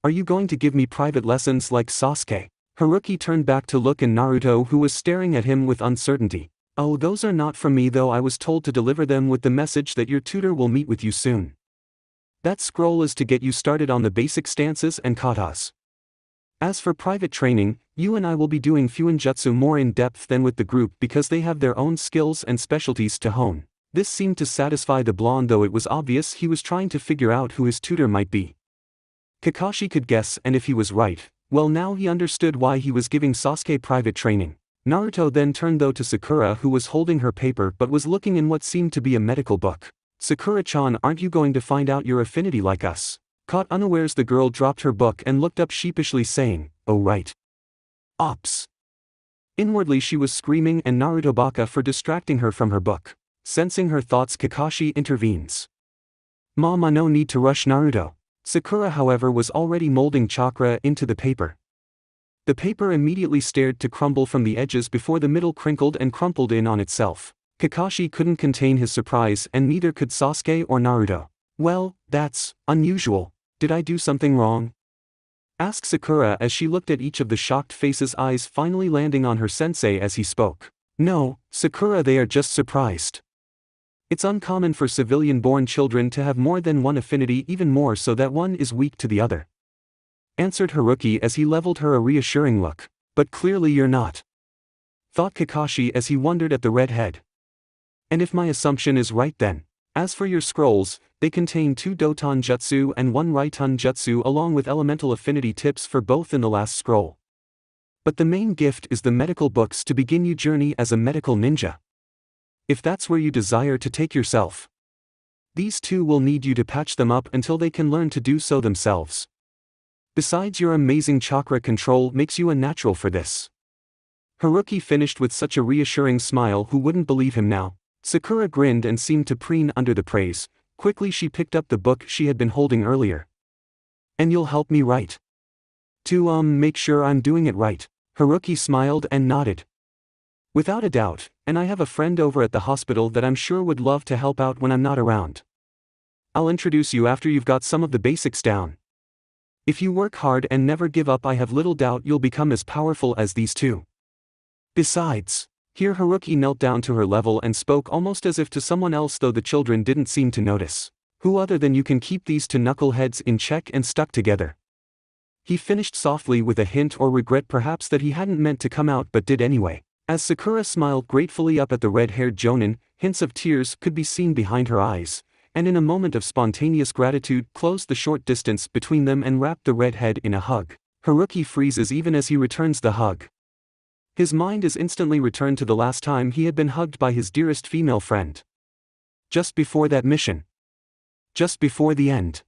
Are you going to give me private lessons like Sasuke? Haruki turned back to look at Naruto, who was staring at him with uncertainty. Oh, those are not from me though. I was told to deliver them with the message that your tutor will meet with you soon. That scroll is to get you started on the basic stances and katas. As for private training, you and I will be doing Fuinjutsu more in depth than with the group because they have their own skills and specialties to hone. This seemed to satisfy the blonde, though it was obvious he was trying to figure out who his tutor might be. Kakashi could guess, and if he was right, well, now he understood why he was giving Sasuke private training. Naruto then turned though to Sakura, who was holding her paper but was looking in what seemed to be a medical book. "Sakura-chan, aren't you going to find out your affinity like us?" Caught unawares, the girl dropped her book and looked up sheepishly, saying, "Oh right. Ops." Inwardly she was screaming and Naruto baka for distracting her from her book. Sensing her thoughts, Kakashi intervenes. "Mama, no need to rush Naruto." Sakura however was already molding chakra into the paper. The paper immediately started to crumble from the edges before the middle crinkled and crumpled in on itself. Kakashi couldn't contain his surprise and neither could Sasuke or Naruto. "Well, that's unusual. Did I do something wrong?" asked Sakura as she looked at each of the shocked faces, eyes finally landing on her sensei as he spoke. "No, Sakura, they are just surprised. It's uncommon for civilian-born children to have more than one affinity, even more so that one is weak to the other," answered Haruki as he leveled her a reassuring look. "But clearly you're not," thought Kakashi as he wondered at the redhead. "And if my assumption is right then, as for your scrolls, they contain 2 Doton Jutsu and 1 Raiton Jutsu along with elemental affinity tips for both in the last scroll. But the main gift is the medical books to begin your journey as a medical ninja. If that's where you desire to take yourself, these 2 will need you to patch them up until they can learn to do so themselves. Besides, your amazing chakra control makes you a natural for this." Haruki finished with such a reassuring smile. Who wouldn't believe him now? Sakura grinned and seemed to preen under the praise. Quickly she picked up the book she had been holding earlier. "And you'll help me, right? To make sure I'm doing it right." Haruki smiled and nodded. "Without a doubt, and I have a friend over at the hospital that I'm sure would love to help out when I'm not around. I'll introduce you after you've got some of the basics down. If you work hard and never give up, I have little doubt you'll become as powerful as these 2. Besides," here Haruki knelt down to her level and spoke almost as if to someone else, though the children didn't seem to notice. "Who other than you can keep these 2 knuckleheads in check and stuck together?" He finished softly with a hint or regret perhaps that he hadn't meant to come out but did anyway. As Sakura smiled gratefully up at the red-haired jonin, hints of tears could be seen behind her eyes, and in a moment of spontaneous gratitude closed the short distance between them and wrapped the redhead in a hug. Haruki freezes even as he returns the hug. His mind is instantly returned to the last time he had been hugged by his dearest female friend. Just before that mission. Just before the end.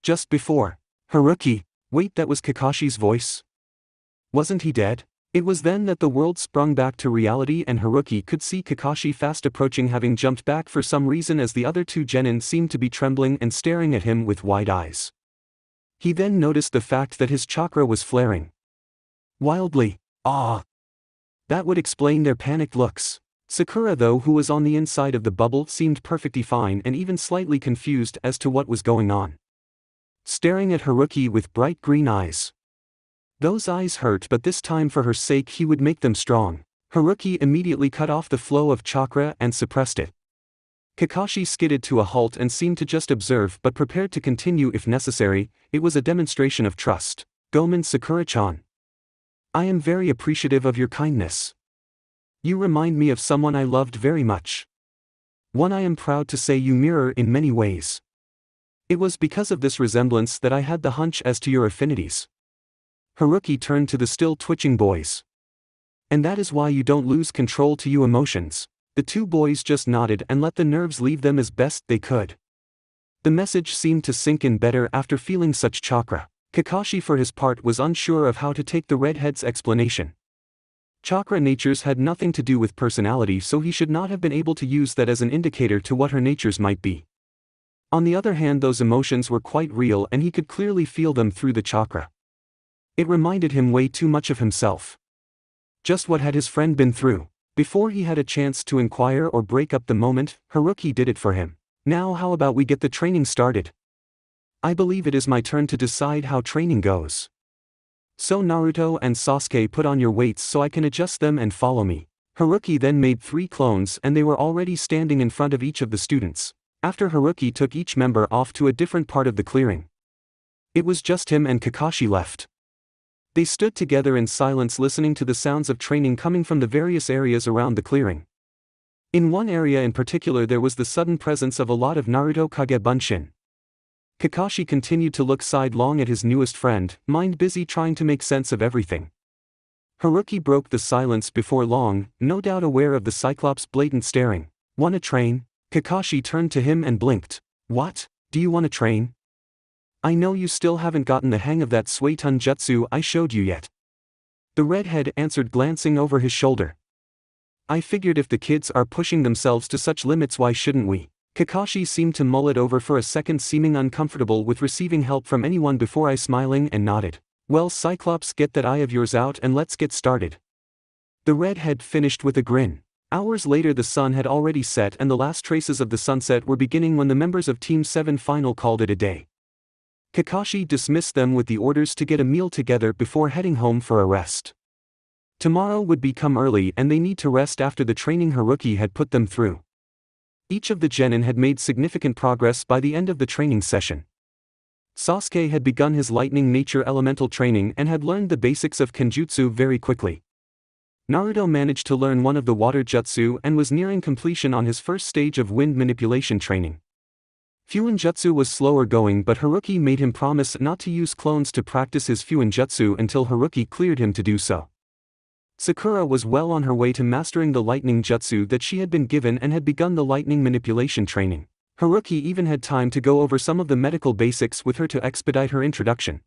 Just before. "Haruki, wait," that was Kakashi's voice. Wasn't he dead? It was then that the world sprung back to reality and Haruki could see Kakashi fast approaching, having jumped back for some reason as the other 2 genin seemed to be trembling and staring at him with wide eyes. He then noticed the fact that his chakra was flaring wildly. That would explain their panicked looks. Sakura, though, who was on the inside of the bubble, seemed perfectly fine and even slightly confused as to what was going on. Staring at Haruki with bright green eyes. Those eyes hurt, but this time for her sake he would make them strong. Haruki immediately cut off the flow of chakra and suppressed it. Kakashi skidded to a halt and seemed to just observe but prepared to continue if necessary. It was a demonstration of trust. "Gomen, Sakura-chan. I am very appreciative of your kindness. You remind me of someone I loved very much. One I am proud to say you mirror in many ways. It was because of this resemblance that I had the hunch as to your affinities." Haruki turned to the still twitching boys. "And that is why you don't lose control to you emotions." The 2 boys just nodded and let the nerves leave them as best they could. The message seemed to sink in better after feeling such chakra. Kakashi for his part was unsure of how to take the redhead's explanation. Chakra natures had nothing to do with personality, so he should not have been able to use that as an indicator to what her natures might be. On the other hand, those emotions were quite real and he could clearly feel them through the chakra. It reminded him way too much of himself. Just what had his friend been through? Before he had a chance to inquire or break up the moment, Haruki did it for him. "Now how about we get the training started? I believe it is my turn to decide how training goes. So Naruto and Sasuke, put on your weights so I can adjust them and follow me." Haruki then made 3 clones and they were already standing in front of each of the students. After Haruki took each member off to a different part of the clearing, it was just him and Kakashi left. They stood together in silence, listening to the sounds of training coming from the various areas around the clearing. In one area in particular there was the sudden presence of a lot of Naruto Kage Bunshin. Kakashi continued to look sidelong at his newest friend, mind busy trying to make sense of everything. Haruki broke the silence before long, no doubt aware of the Cyclops' blatant staring. "Want a train?" Kakashi turned to him and blinked. "What? Do you want a train? I know you still haven't gotten the hang of that Suetun jutsu I showed you yet." The redhead answered, glancing over his shoulder. "I figured if the kids are pushing themselves to such limits, why shouldn't we?" Kakashi seemed to mull it over for a second, seeming uncomfortable with receiving help from anyone before I, smiling and nodded. "Well, Cyclops, get that eye of yours out and let's get started." The redhead finished with a grin. Hours later the sun had already set and the last traces of the sunset were beginning when the members of Team 7 final called it a day. Kakashi dismissed them with the orders to get a meal together before heading home for a rest. Tomorrow would become early and they need to rest after the training Haruki had put them through. Each of the genin had made significant progress by the end of the training session. Sasuke had begun his lightning nature elemental training and had learned the basics of kenjutsu very quickly. Naruto managed to learn one of the water jutsu and was nearing completion on his first stage of wind manipulation training. Fuinjutsu was slower going, but Haruki made him promise not to use clones to practice his Fuinjutsu until Haruki cleared him to do so. Sakura was well on her way to mastering the lightning jutsu that she had been given and had begun the lightning manipulation training. Haruki even had time to go over some of the medical basics with her to expedite her introduction.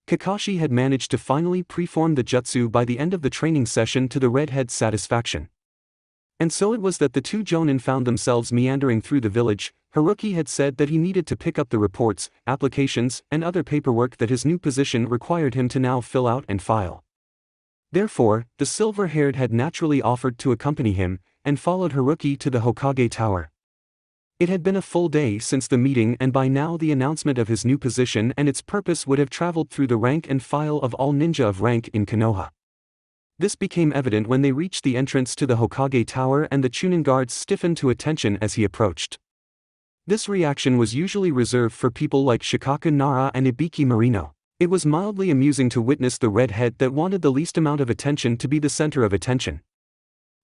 Kakashi had managed to finally preform the jutsu by the end of the training session to the redhead's satisfaction. And so it was that the two jonin found themselves meandering through the village. Haruki had said that he needed to pick up the reports, applications, and other paperwork that his new position required him to now fill out and file. Therefore, the silver-haired had naturally offered to accompany him, and followed Haruki to the Hokage Tower. It had been a full day since the meeting, and by now the announcement of his new position and its purpose would have traveled through the rank and file of all ninja of rank in Konoha. This became evident when they reached the entrance to the Hokage Tower and the Chunin guards stiffened to attention as he approached. This reaction was usually reserved for people like Shikaku Nara and Ibiki Marino. It was mildly amusing to witness the redhead that wanted the least amount of attention to be the center of attention.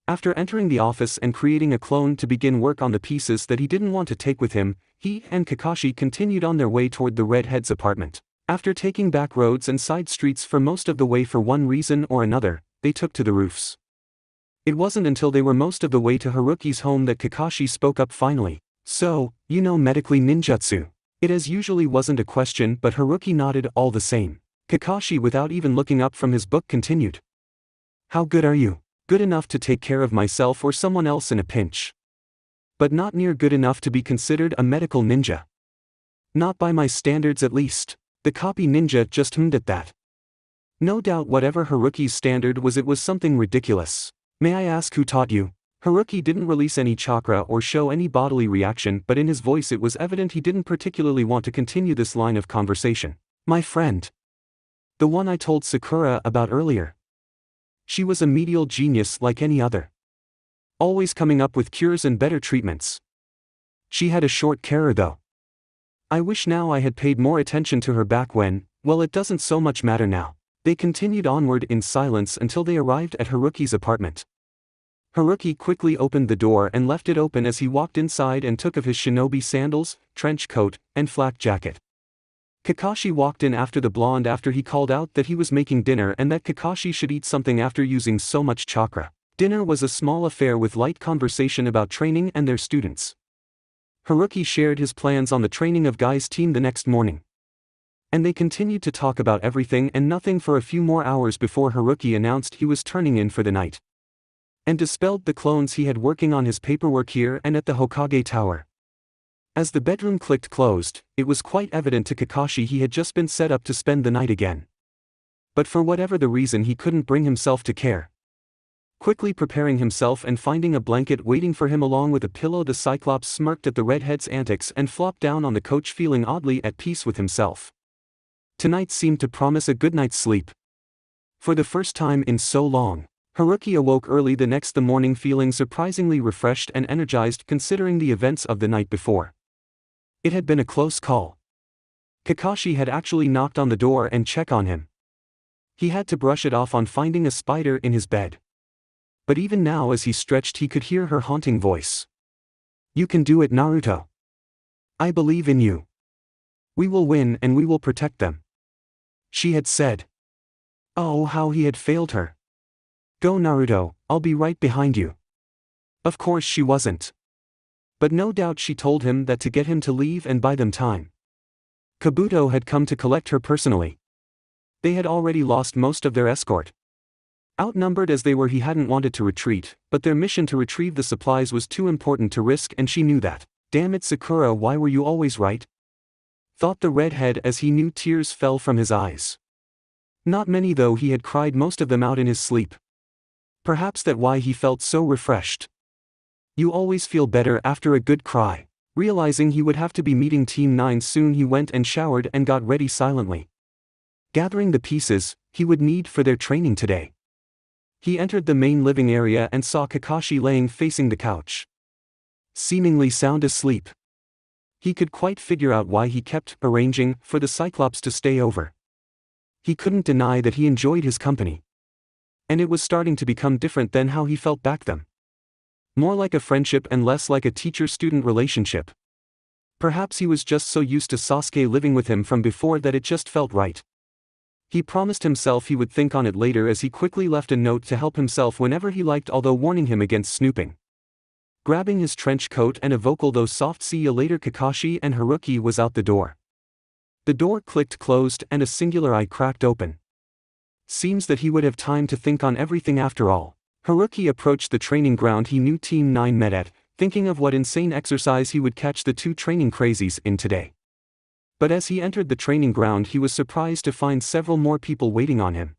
After entering the office and creating a clone to begin work on the pieces that he didn't want to take with him, he and Kakashi continued on their way toward the redhead's apartment. After taking back roads and side streets for most of the way for one reason or another, they took to the roofs. It wasn't until they were most of the way to Haruki's home that Kakashi spoke up finally. "So, you know medically ninjutsu?" It as usually wasn't a question, but Haruki nodded all the same. Kakashi, without even looking up from his book, continued. "How good are you?" "Good enough to take care of myself or someone else in a pinch. But not near good enough to be considered a medical ninja. Not by my standards at least." The copy ninja just hummed at that. No doubt whatever Haruki's standard was, it was something ridiculous. "May I ask who taught you?" Haruki didn't release any chakra or show any bodily reaction, but in his voice it was evident he didn't particularly want to continue this line of conversation. "My friend. The one I told Sakura about earlier. She was a medial genius like any other. Always coming up with cures and better treatments. She had a short career though. I wish now I had paid more attention to her back when, well, it doesn't so much matter now." They continued onward in silence until they arrived at Haruki's apartment. Haruki quickly opened the door and left it open as he walked inside and took off his shinobi sandals, trench coat, and flak jacket. Kakashi walked in after the blonde after he called out that he was making dinner and that Kakashi should eat something after using so much chakra. Dinner was a small affair with light conversation about training and their students. Haruki shared his plans on the training of Guy's team the next morning. And they continued to talk about everything and nothing for a few more hours before Haruki announced he was turning in for the night. And dispelled the clones he had working on his paperwork here and at the Hokage Tower. As the bedroom clicked closed, it was quite evident to Kakashi he had just been set up to spend the night again. But for whatever the reason he couldn't bring himself to care. Quickly preparing himself and finding a blanket waiting for him along with a pillow, the Cyclops smirked at the redhead's antics and flopped down on the couch feeling oddly at peace with himself. Tonight seemed to promise a good night's sleep. For the first time in so long, Haruki awoke early the morning feeling surprisingly refreshed and energized considering the events of the night before. It had been a close call. Kakashi had actually knocked on the door and checked on him. He had to brush it off on finding a spider in his bed. But even now as he stretched he could hear her haunting voice. "You can do it, Naruto. I believe in you. We will win and we will protect them," she had said. Oh, how he had failed her. Go Naruto, I'll be right behind you. Of course she wasn't. But no doubt she told him that to get him to leave and buy them time. Kabuto had come to collect her personally. They had already lost most of their escort. Outnumbered as they were, he hadn't wanted to retreat, but their mission to retrieve the supplies was too important to risk, and she knew that. Damn it, Sakura, why were you always right? Thought the redhead as he knew tears fell from his eyes. Not many though, he had cried most of them out in his sleep. Perhaps that why he felt so refreshed. You always feel better after a good cry. Realizing he would have to be meeting Team 9 soon, he went and showered and got ready silently. Gathering the pieces he would need for their training today. He entered the main living area and saw Kakashi laying facing the couch, seemingly sound asleep. He could quite figure out why he kept arranging for the Cyclops to stay over. He couldn't deny that he enjoyed his company. And it was starting to become different than how he felt back then. More like a friendship and less like a teacher-student relationship. Perhaps he was just so used to Sasuke living with him from before that it just felt right. He promised himself he would think on it later as he quickly left a note to help himself whenever he liked, although warning him against snooping. Grabbing his trench coat and a vocal though soft "see you later Kakashi," and Haruki was out the door. The door clicked closed and a singular eye cracked open. Seems that he would have time to think on everything after all. Haruki approached the training ground he knew Team 9 met at, thinking of what insane exercise he would catch the two training crazies in today. But as he entered the training ground, he was surprised to find several more people waiting on him.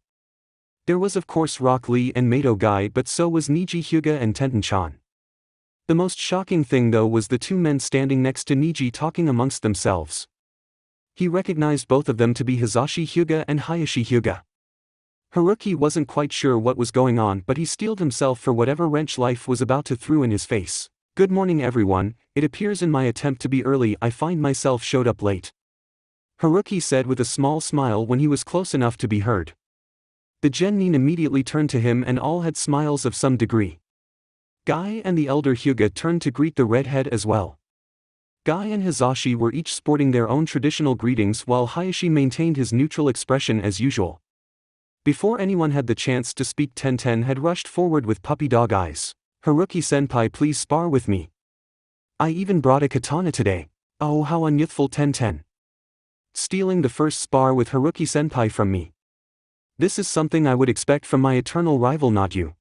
There was of course Rock Lee and Mato Guy, but so was Niji Hyuga and Tenten-chan. The most shocking thing though was the two men standing next to Niji talking amongst themselves. He recognized both of them to be Hisashi Hyuga and Hayashi Hyuga. Haruki wasn't quite sure what was going on, but he steeled himself for whatever wrench life was about to throw in his face. Good morning everyone, it appears in my attempt to be early I find myself showed up late. Haruki said with a small smile when he was close enough to be heard. The genin immediately turned to him and all had smiles of some degree. Guy and the elder Hyuga turned to greet the redhead as well. Guy and Hisashi were each sporting their own traditional greetings while Hayashi maintained his neutral expression as usual. Before anyone had the chance to speak, Tenten had rushed forward with puppy dog eyes. Haruki-senpai, please spar with me. I even brought a katana today. Oh, how unyouthful, Tenten. Stealing the first spar with Haruki-senpai from me. This is something I would expect from my eternal rival, not you.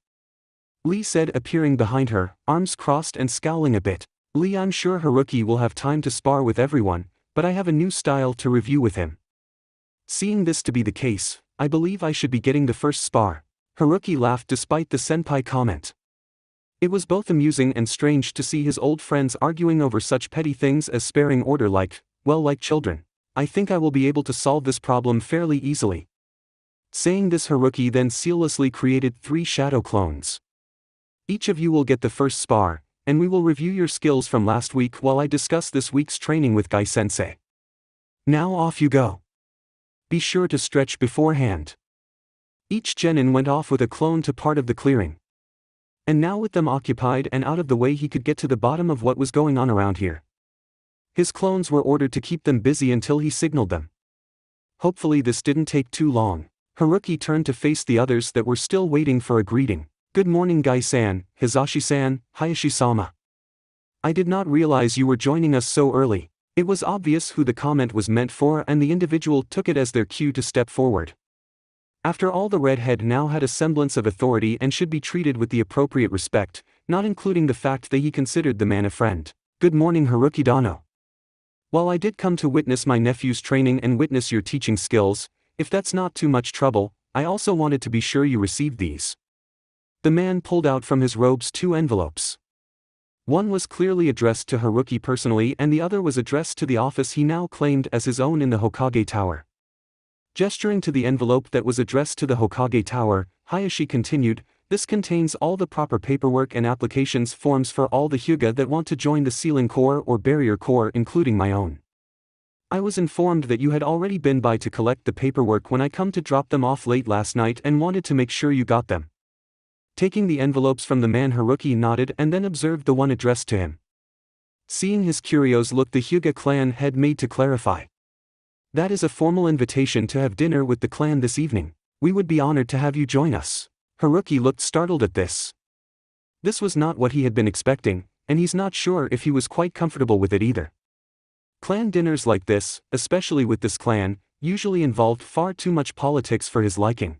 Lee said, appearing behind her, arms crossed and scowling a bit. Lee, I'm sure Haruki will have time to spar with everyone, but I have a new style to review with him. Seeing this to be the case, I believe I should be getting the first spar. Haruki laughed despite the senpai comment. It was both amusing and strange to see his old friends arguing over such petty things as sparing order like children. I think I will be able to solve this problem fairly easily. Saying this, Haruki then seamlessly created 3 shadow clones. Each of you will get the first spar, and we will review your skills from last week while I discuss this week's training with Guy-sensei. Now off you go. Be sure to stretch beforehand. Each genin went off with a clone to part of the clearing. And now with them occupied and out of the way, he could get to the bottom of what was going on around here. His clones were ordered to keep them busy until he signaled them. Hopefully this didn't take too long. Haruki turned to face the others that were still waiting for a greeting. Good morning, Guy-san, Hisashi-san, Hayashi-sama. I did not realize you were joining us so early. It was obvious who the comment was meant for, and the individual took it as their cue to step forward. After all, the redhead now had a semblance of authority and should be treated with the appropriate respect, not including the fact that he considered the man a friend. Good morning, Haruki-dano. While I did come to witness my nephew's training and witness your teaching skills, if that's not too much trouble, I also wanted to be sure you received these. The man pulled out from his robes 2 envelopes. One was clearly addressed to Haruki personally and the other was addressed to the office he now claimed as his own in the Hokage Tower. Gesturing to the envelope that was addressed to the Hokage Tower, Hayashi continued, this contains all the proper paperwork and applications forms for all the Hyuga that want to join the Sealing Corps or Barrier Corps, including my own. I was informed that you had already been by to collect the paperwork when I come to drop them off late last night and wanted to make sure you got them. Taking the envelopes from the man, Haruki nodded and then observed the one addressed to him. Seeing his curious look, the Hyuga clan head made to clarify. That is a formal invitation to have dinner with the clan this evening. We would be honored to have you join us. Haruki looked startled at this. This was not what he had been expecting, and he's not sure if he was quite comfortable with it either. Clan dinners like this, especially with this clan, usually involved far too much politics for his liking.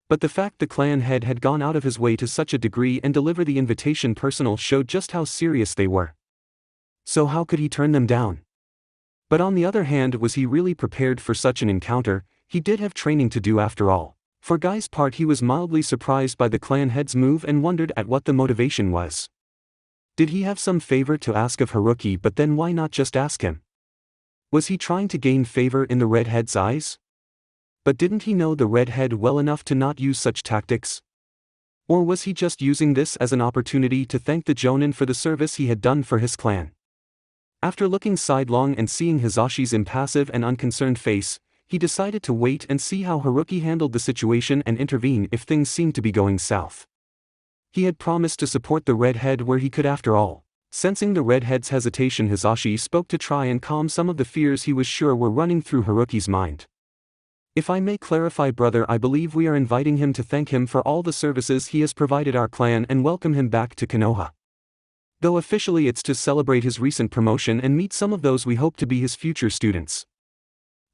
But the fact the clan head had gone out of his way to such a degree and deliver the invitation personal showed just how serious they were. So how could he turn them down? But on the other hand, was he really prepared for such an encounter? He did have training to do after all. For Guy's part, he was mildly surprised by the clan head's move and wondered at what the motivation was. Did he have some favor to ask of Haruki, but then why not just ask him? Was he trying to gain favor in the redhead's eyes? But didn't he know the redhead well enough to not use such tactics? Or was he just using this as an opportunity to thank the Jonin for the service he had done for his clan? After looking sidelong and seeing Hisashi's impassive and unconcerned face, he decided to wait and see how Haruki handled the situation and intervene if things seemed to be going south. He had promised to support the redhead where he could after all. Sensing the redhead's hesitation, Hisashi spoke to try and calm some of the fears he was sure were running through Haruki's mind. If I may clarify, brother, I believe we are inviting him to thank him for all the services he has provided our clan and welcome him back to Konoha. Though officially it's to celebrate his recent promotion and meet some of those we hope to be his future students.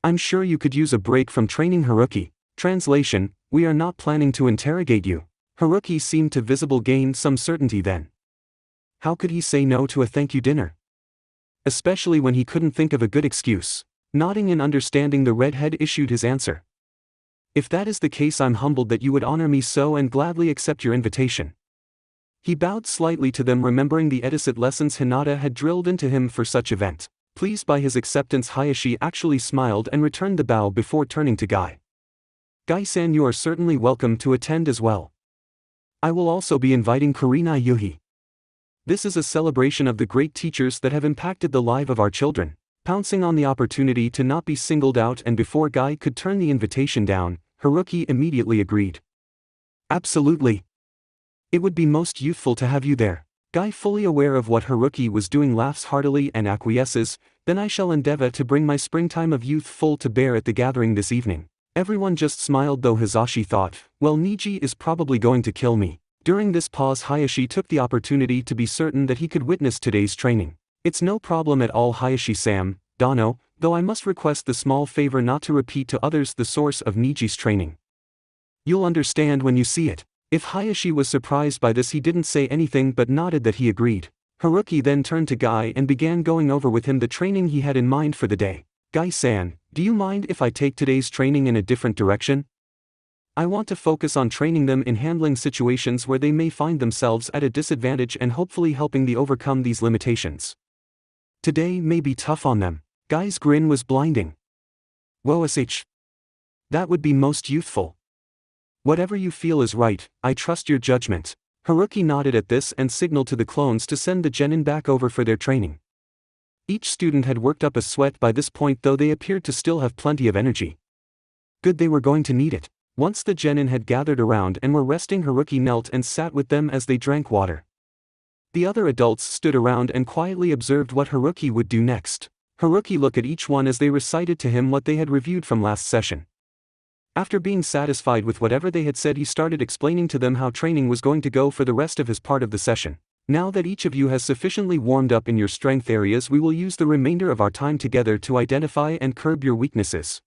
I'm sure you could use a break from training, Haruki. Translation: we are not planning to interrogate you. Haruki seemed to visibly gain some certainty then. How could he say no to a thank you dinner? Especially when he couldn't think of a good excuse. Nodding in understanding, the redhead issued his answer. If that is the case, I'm humbled that you would honor me so and gladly accept your invitation. He bowed slightly to them, remembering the etiquette lessons Hinata had drilled into him for such event. Pleased by his acceptance, Hayashi actually smiled and returned the bow before turning to Guy. Guy-san, you are certainly welcome to attend as well. I will also be inviting Kurenai Yuhi. This is a celebration of the great teachers that have impacted the life of our children. Pouncing on the opportunity to not be singled out, and before Guy could turn the invitation down, Haruki immediately agreed. Absolutely. It would be most youthful to have you there. Guy, fully aware of what Haruki was doing, laughs heartily and acquiesces. Then I shall endeavor to bring my springtime of youth full to bear at the gathering this evening. Everyone just smiled, though Hisashi thought, well, Niji is probably going to kill me. During this pause, Hayashi took the opportunity to be certain that he could witness today's training. It's no problem at all, Hayashi-sam, Dano, though I must request the small favor not to repeat to others the source of Niji's training. You'll understand when you see it. If Hayashi was surprised by this, he didn't say anything but nodded that he agreed. Haruki then turned to Guy and began going over with him the training he had in mind for the day. Guy-san, do you mind if I take today's training in a different direction? I want to focus on training them in handling situations where they may find themselves at a disadvantage and hopefully helping them overcome these limitations. Today may be tough on them. Guy's grin was blinding. Wosh. That would be most youthful. Whatever you feel is right, I trust your judgment. Haruki nodded at this and signaled to the clones to send the genin back over for their training. Each student had worked up a sweat by this point, though they appeared to still have plenty of energy. Good, they were going to need it. Once the genin had gathered around and were resting, Haruki knelt and sat with them as they drank water. The other adults stood around and quietly observed what Haruki would do next. Haruki looked at each one as they recited to him what they had reviewed from last session. After being satisfied with whatever they had said, he started explaining to them how training was going to go for the rest of his part of the session. Now that each of you has sufficiently warmed up in your strength areas, we will use the remainder of our time together to identify and curb your weaknesses.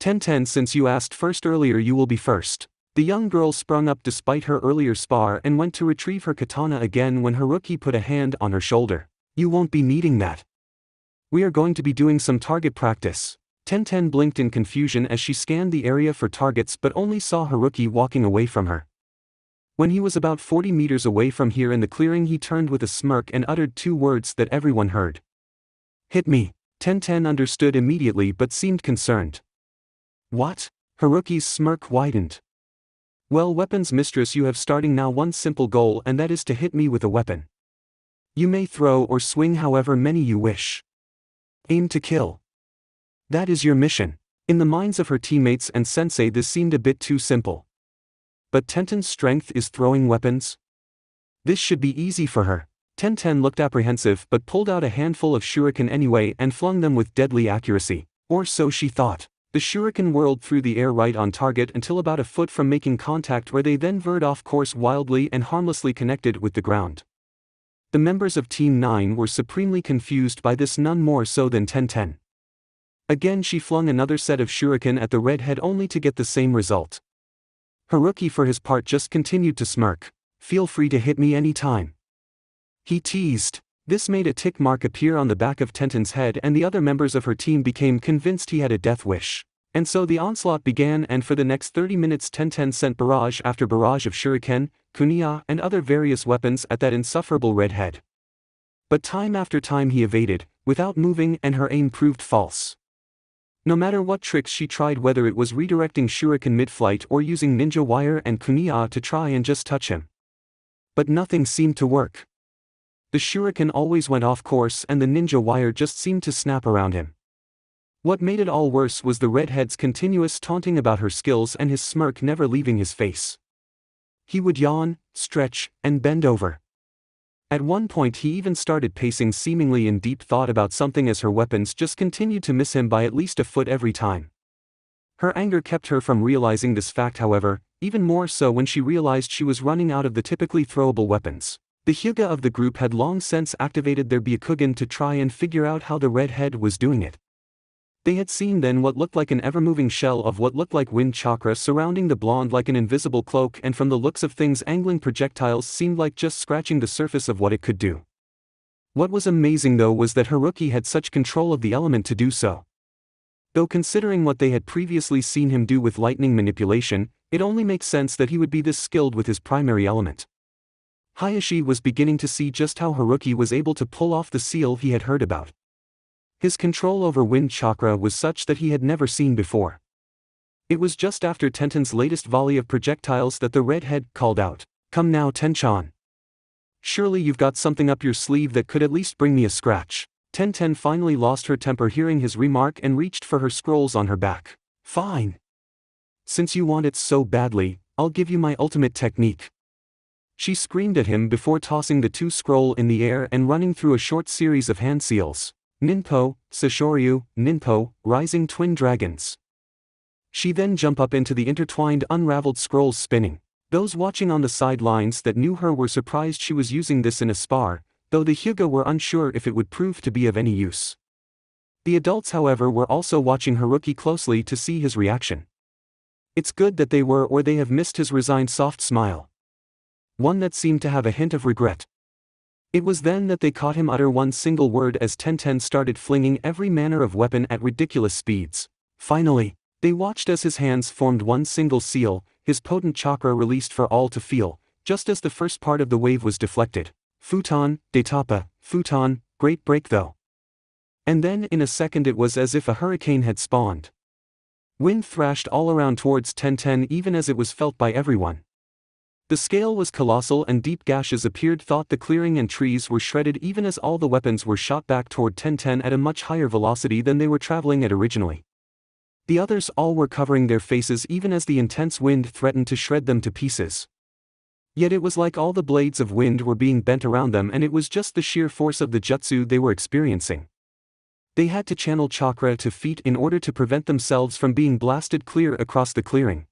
Ten, since you asked first earlier, you will be first. The young girl sprung up despite her earlier spar and went to retrieve her katana again when Haruki put a hand on her shoulder. You won't be needing that. We are going to be doing some target practice. Ten blinked in confusion as she scanned the area for targets but only saw Haruki walking away from her. When he was about 40 meters away from here in the clearing, he turned with a smirk and uttered two words that everyone heard. Hit me. Ten understood immediately but seemed concerned. What? Haruki's smirk widened. Well, weapons mistress, you have starting now one simple goal, and that is to hit me with a weapon. You may throw or swing however many you wish. Aim to kill. That is your mission. In the minds of her teammates and sensei, this seemed a bit too simple. But Tenten's strength is throwing weapons? This should be easy for her. Ten looked apprehensive but pulled out a handful of shuriken anyway and flung them with deadly accuracy. Or so she thought. The shuriken whirled through the air right on target until about a foot from making contact, where they then veered off course wildly and harmlessly connected with the ground. The members of Team 9 were supremely confused by this, none more so than Tenten. Again she flung another set of shuriken at the redhead only to get the same result. Haruki for his part just continued to smirk. "Feel free to hit me any time," he teased. This made a tick mark appear on the back of Tenten's head, and the other members of her team became convinced he had a death wish. And so the onslaught began, and for the next 30 minutes Tenten sent barrage after barrage of shuriken, kunai, and other various weapons at that insufferable redhead. But time after time he evaded, without moving, and her aim proved false. No matter what tricks she tried, whether it was redirecting shuriken mid-flight or using ninja wire and kunai to try and just touch him. But nothing seemed to work. The shuriken always went off course and the ninja wire just seemed to snap around him. What made it all worse was the redhead's continuous taunting about her skills and his smirk never leaving his face. He would yawn, stretch, and bend over. At one point he even started pacing, seemingly in deep thought about something, as her weapons just continued to miss him by at least a foot every time. Her anger kept her from realizing this fact, however, even more so when she realized she was running out of the typically throwable weapons. The Hyuga of the group had long since activated their Byakugan to try and figure out how the redhead was doing it. They had seen then what looked like an ever-moving shell of what looked like wind chakra surrounding the blonde like an invisible cloak, and from the looks of things angling projectiles seemed like just scratching the surface of what it could do. What was amazing though was that Haruki had such control of the element to do so. Though considering what they had previously seen him do with lightning manipulation, it only makes sense that he would be this skilled with his primary element. Hayashi was beginning to see just how Haruki was able to pull off the seal he had heard about. His control over wind chakra was such that he had never seen before. It was just after Tenten's latest volley of projectiles that the redhead called out, "Come now, Tenchan. Surely you've got something up your sleeve that could at least bring me a scratch." Tenten finally lost her temper hearing his remark and reached for her scrolls on her back. "Fine. Since you want it so badly, I'll give you my ultimate technique," she screamed at him before tossing the two scroll in the air and running through a short series of hand seals. Ninpo, Sashoryu, Ninpo, Rising Twin Dragons. She then jumped up into the intertwined unraveled scrolls spinning. Those watching on the sidelines that knew her were surprised she was using this in a spar, though the Hyuga were unsure if it would prove to be of any use. The adults, however, were also watching Haruki closely to see his reaction. It's good that they were, or they have missed his resigned soft smile. One that seemed to have a hint of regret. It was then that they caught him utter one single word as Tenten started flinging every manner of weapon at ridiculous speeds. Finally, they watched as his hands formed one single seal, his potent chakra released for all to feel, just as the first part of the wave was deflected. Futon, Detapa, Futon, great break though. And then in a second it was as if a hurricane had spawned. Wind thrashed all around towards Tenten even as it was felt by everyone. The scale was colossal and deep gashes appeared. Thought the clearing and trees were shredded even as all the weapons were shot back toward Tenten at a much higher velocity than they were traveling at originally. The others all were covering their faces even as the intense wind threatened to shred them to pieces. Yet it was like all the blades of wind were being bent around them, and it was just the sheer force of the jutsu they were experiencing. They had to channel chakra to feet in order to prevent themselves from being blasted clear across the clearing.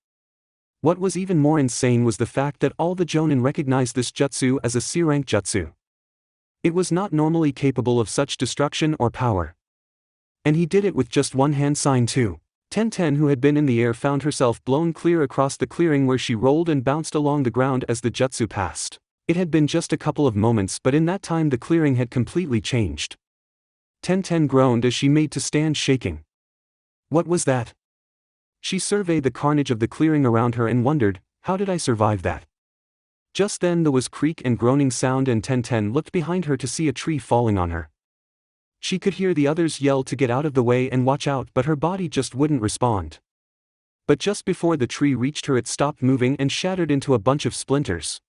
What was even more insane was the fact that all the Jonin recognized this jutsu as a C-rank jutsu. It was not normally capable of such destruction or power. And he did it with just one hand sign too. Tenten, who had been in the air, found herself blown clear across the clearing where she rolled and bounced along the ground as the jutsu passed. It had been just a couple of moments, but in that time the clearing had completely changed. Tenten groaned as she made to stand shaking. What was that? She surveyed the carnage of the clearing around her and wondered, how did I survive that? Just then there was creak and groaning sound and Tenten looked behind her to see a tree falling on her. She could hear the others yell to get out of the way and watch out, but her body just wouldn't respond. But just before the tree reached her it stopped moving and shattered into a bunch of splinters.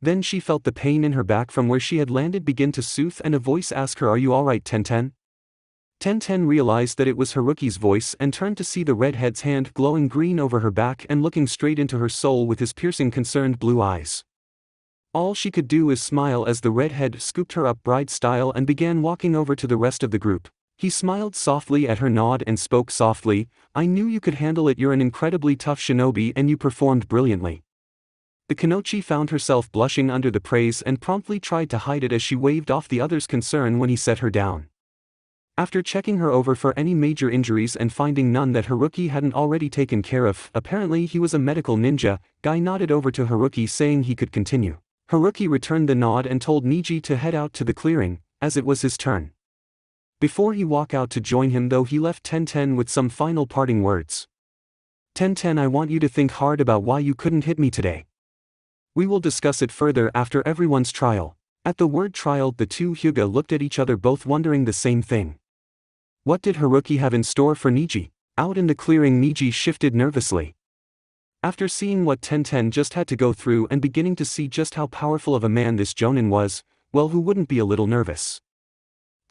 Then she felt the pain in her back from where she had landed begin to soothe and a voice asked her, "Are you alright, Tenten?" Tenten realized that it was Haruki's voice and turned to see the redhead's hand glowing green over her back and looking straight into her soul with his piercing concerned blue eyes. All she could do is smile as the redhead scooped her up bride style and began walking over to the rest of the group. He smiled softly at her nod and spoke softly, "I knew you could handle it. You're an incredibly tough shinobi and you performed brilliantly." The Kanochi found herself blushing under the praise and promptly tried to hide it as she waved off the other's concern when he set her down. After checking her over for any major injuries and finding none that Haruki hadn't already taken care of, apparently he was a medical ninja, Guy nodded over to Haruki saying he could continue. Haruki returned the nod and told Niji to head out to the clearing, as it was his turn. Before he walked out to join him though, he left Tenten with some final parting words. "Tenten, I want you to think hard about why you couldn't hit me today. We will discuss it further after everyone's trial." At the word trial, the two Hyuga looked at each other, both wondering the same thing. What did Haruki have in store for Niji? Out in the clearing, Niji shifted nervously. After seeing what Tenten just had to go through and beginning to see just how powerful of a man this Jonin was, well, who wouldn't be a little nervous?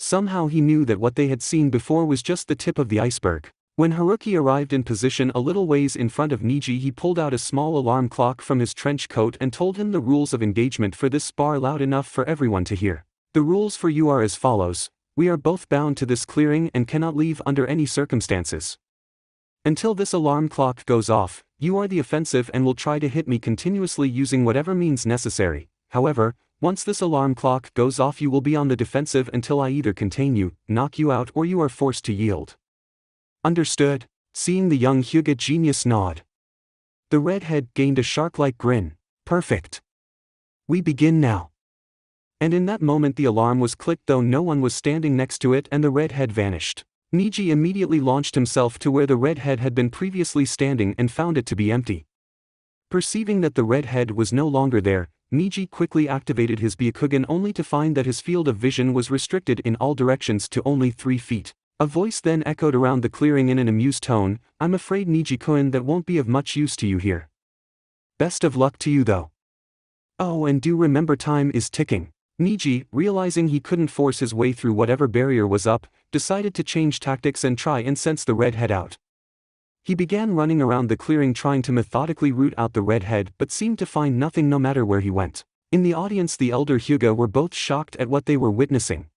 Somehow he knew that what they had seen before was just the tip of the iceberg. When Haruki arrived in position a little ways in front of Niji, he pulled out a small alarm clock from his trench coat and told him the rules of engagement for this spar loud enough for everyone to hear. "The rules for you are as follows. We are both bound to this clearing and cannot leave under any circumstances. Until this alarm clock goes off, you are the offensive and will try to hit me continuously using whatever means necessary. However, once this alarm clock goes off, you will be on the defensive until I either contain you, knock you out, or you are forced to yield." "Understood." Seeing the young Hyuga genius nod, the redhead gained a shark-like grin. "Perfect. We begin now." And in that moment the alarm was clicked, though no one was standing next to it, and the redhead vanished. Niji immediately launched himself to where the redhead had been previously standing and found it to be empty. Perceiving that the redhead was no longer there, Niji quickly activated his Byakugan, only to find that his field of vision was restricted in all directions to only 3 feet. A voice then echoed around the clearing in an amused tone, "I'm afraid, Niji-kun, that won't be of much use to you here. Best of luck to you though. Oh, and do remember, time is ticking." Niji, realizing he couldn't force his way through whatever barrier was up, decided to change tactics and try and sense the redhead out. He began running around the clearing trying to methodically root out the redhead, but seemed to find nothing no matter where he went. In the audience, the elder Hyuga were both shocked at what they were witnessing.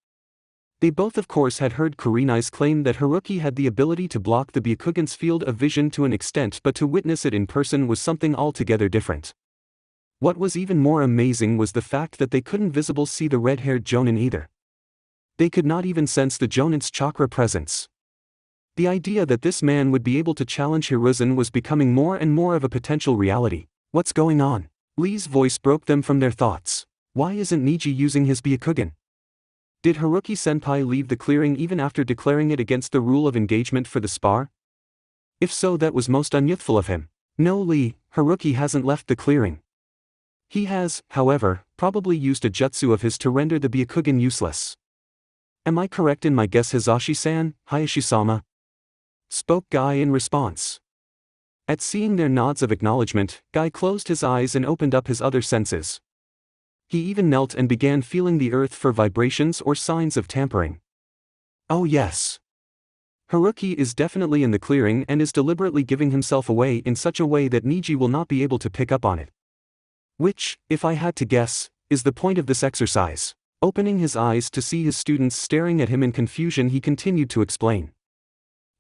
They both of course had heard Kurenai's claim that Haruki had the ability to block the Byakugan's field of vision to an extent, but to witness it in person was something altogether different. What was even more amazing was the fact that they couldn't visibly see the red-haired Jonin either. They could not even sense the Jonin's chakra presence. The idea that this man would be able to challenge Hiruzen was becoming more and more of a potential reality. "What's going on?" Lee's voice broke them from their thoughts. "Why isn't Niji using his Byakugan? Did Haruki-senpai leave the clearing even after declaring it against the rule of engagement for the spar? If so, that was most unyouthful of him." "No, Lee, Haruki hasn't left the clearing. He has, however, probably used a jutsu of his to render the Byakugan useless. Am I correct in my guess, Hizashi-san, Hayashi-sama?" spoke Guy in response. At seeing their nods of acknowledgement, Guy closed his eyes and opened up his other senses. He even knelt and began feeling the earth for vibrations or signs of tampering. Oh yes. Haruki is definitely in the clearing and is deliberately giving himself away in such a way that Niji will not be able to pick up on it. Which, if I had to guess, is the point of this exercise. Opening his eyes to see his students staring at him in confusion, he continued to explain.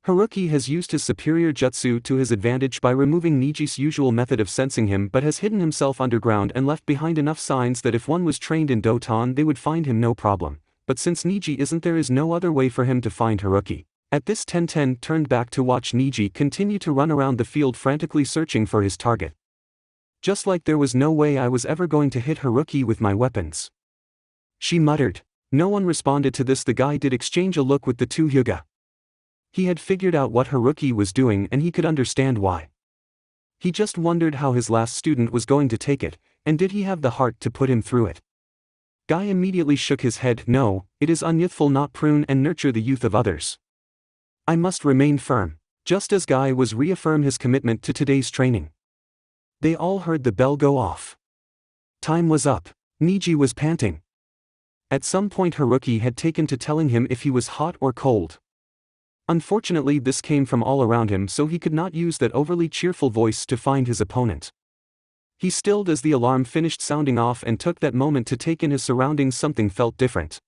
Haruki has used his superior jutsu to his advantage by removing Niji's usual method of sensing him, but has hidden himself underground and left behind enough signs that if one was trained in Doton they would find him no problem. But since Niji isn't, there is no other way for him to find Haruki. At this, Tenten turned back to watch Niji continue to run around the field frantically searching for his target. "Just like there was no way I was ever going to hit Haruki with my weapons," she muttered. No one responded to this. The guy did exchange a look with the two Hyuga. He had figured out what Haruki was doing and he could understand why. He just wondered how his last student was going to take it, and did he have the heart to put him through it. Guy immediately shook his head. "No, it is unyouthful not prune and nurture the youth of others. I must remain firm." Just as Guy was reaffirm his commitment to today's training, they all heard the bell go off. Time was up. Niji was panting. At some point Haruki had taken to telling him if he was hot or cold. Unfortunately, this came from all around him, so he could not use that overly cheerful voice to find his opponent. He stilled as the alarm finished sounding off and took that moment to take in his surroundings. Something felt different.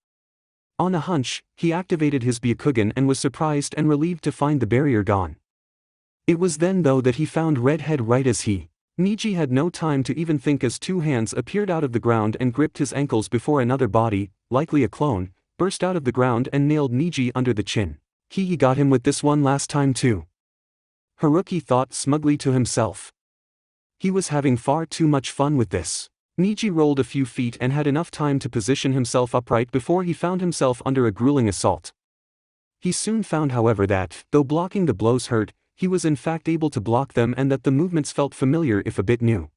On a hunch, he activated his Byakugan and was surprised and relieved to find the barrier gone. It was then though that he found Redhead right as he. Niji had no time to even think as two hands appeared out of the ground and gripped his ankles before another body, likely a clone, burst out of the ground and nailed Niji under the chin. He got him with this one last time too. Haruki thought smugly to himself. He was having far too much fun with this. Niji rolled a few feet and had enough time to position himself upright before he found himself under a grueling assault. He soon found however that, though blocking the blows hurt, he was in fact able to block them and that the movements felt familiar if a bit new.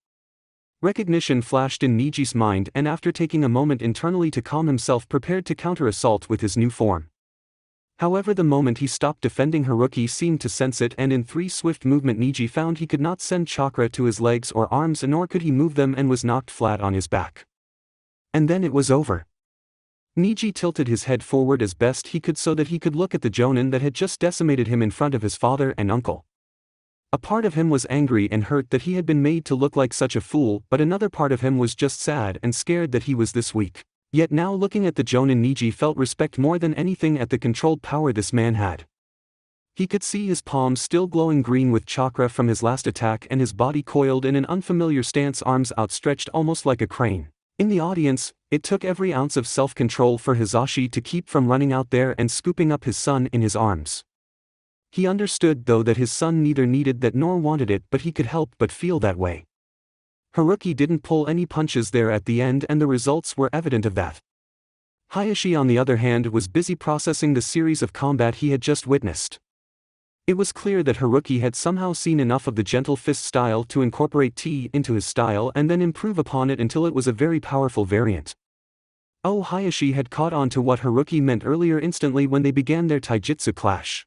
Recognition flashed in Niji's mind and after taking a moment internally to calm himself prepared to counter-assault with his new form. However the moment he stopped defending Haruki seemed to sense it and in 3 swift movement Niji found he could not send chakra to his legs or arms nor could he move them and was knocked flat on his back. And then it was over. Niji tilted his head forward as best he could so that he could look at the Jonin that had just decimated him in front of his father and uncle. A part of him was angry and hurt that he had been made to look like such a fool, but another part of him was just sad and scared that he was this weak. Yet now looking at the Jonin Niji felt respect more than anything at the controlled power this man had. He could see his palms still glowing green with chakra from his last attack and his body coiled in an unfamiliar stance, arms outstretched almost like a crane. In the audience, it took every ounce of self-control for Hisashi to keep from running out there and scooping up his son in his arms. He understood though that his son neither needed that nor wanted it, but he could help but feel that way. Haruki didn't pull any punches there at the end and the results were evident of that. Hayashi on the other hand was busy processing the series of combat he had just witnessed. It was clear that Haruki had somehow seen enough of the gentle fist style to incorporate T into his style and then improve upon it until it was a very powerful variant. Oh, Hayashi had caught on to what Haruki meant earlier instantly when they began their taijutsu clash.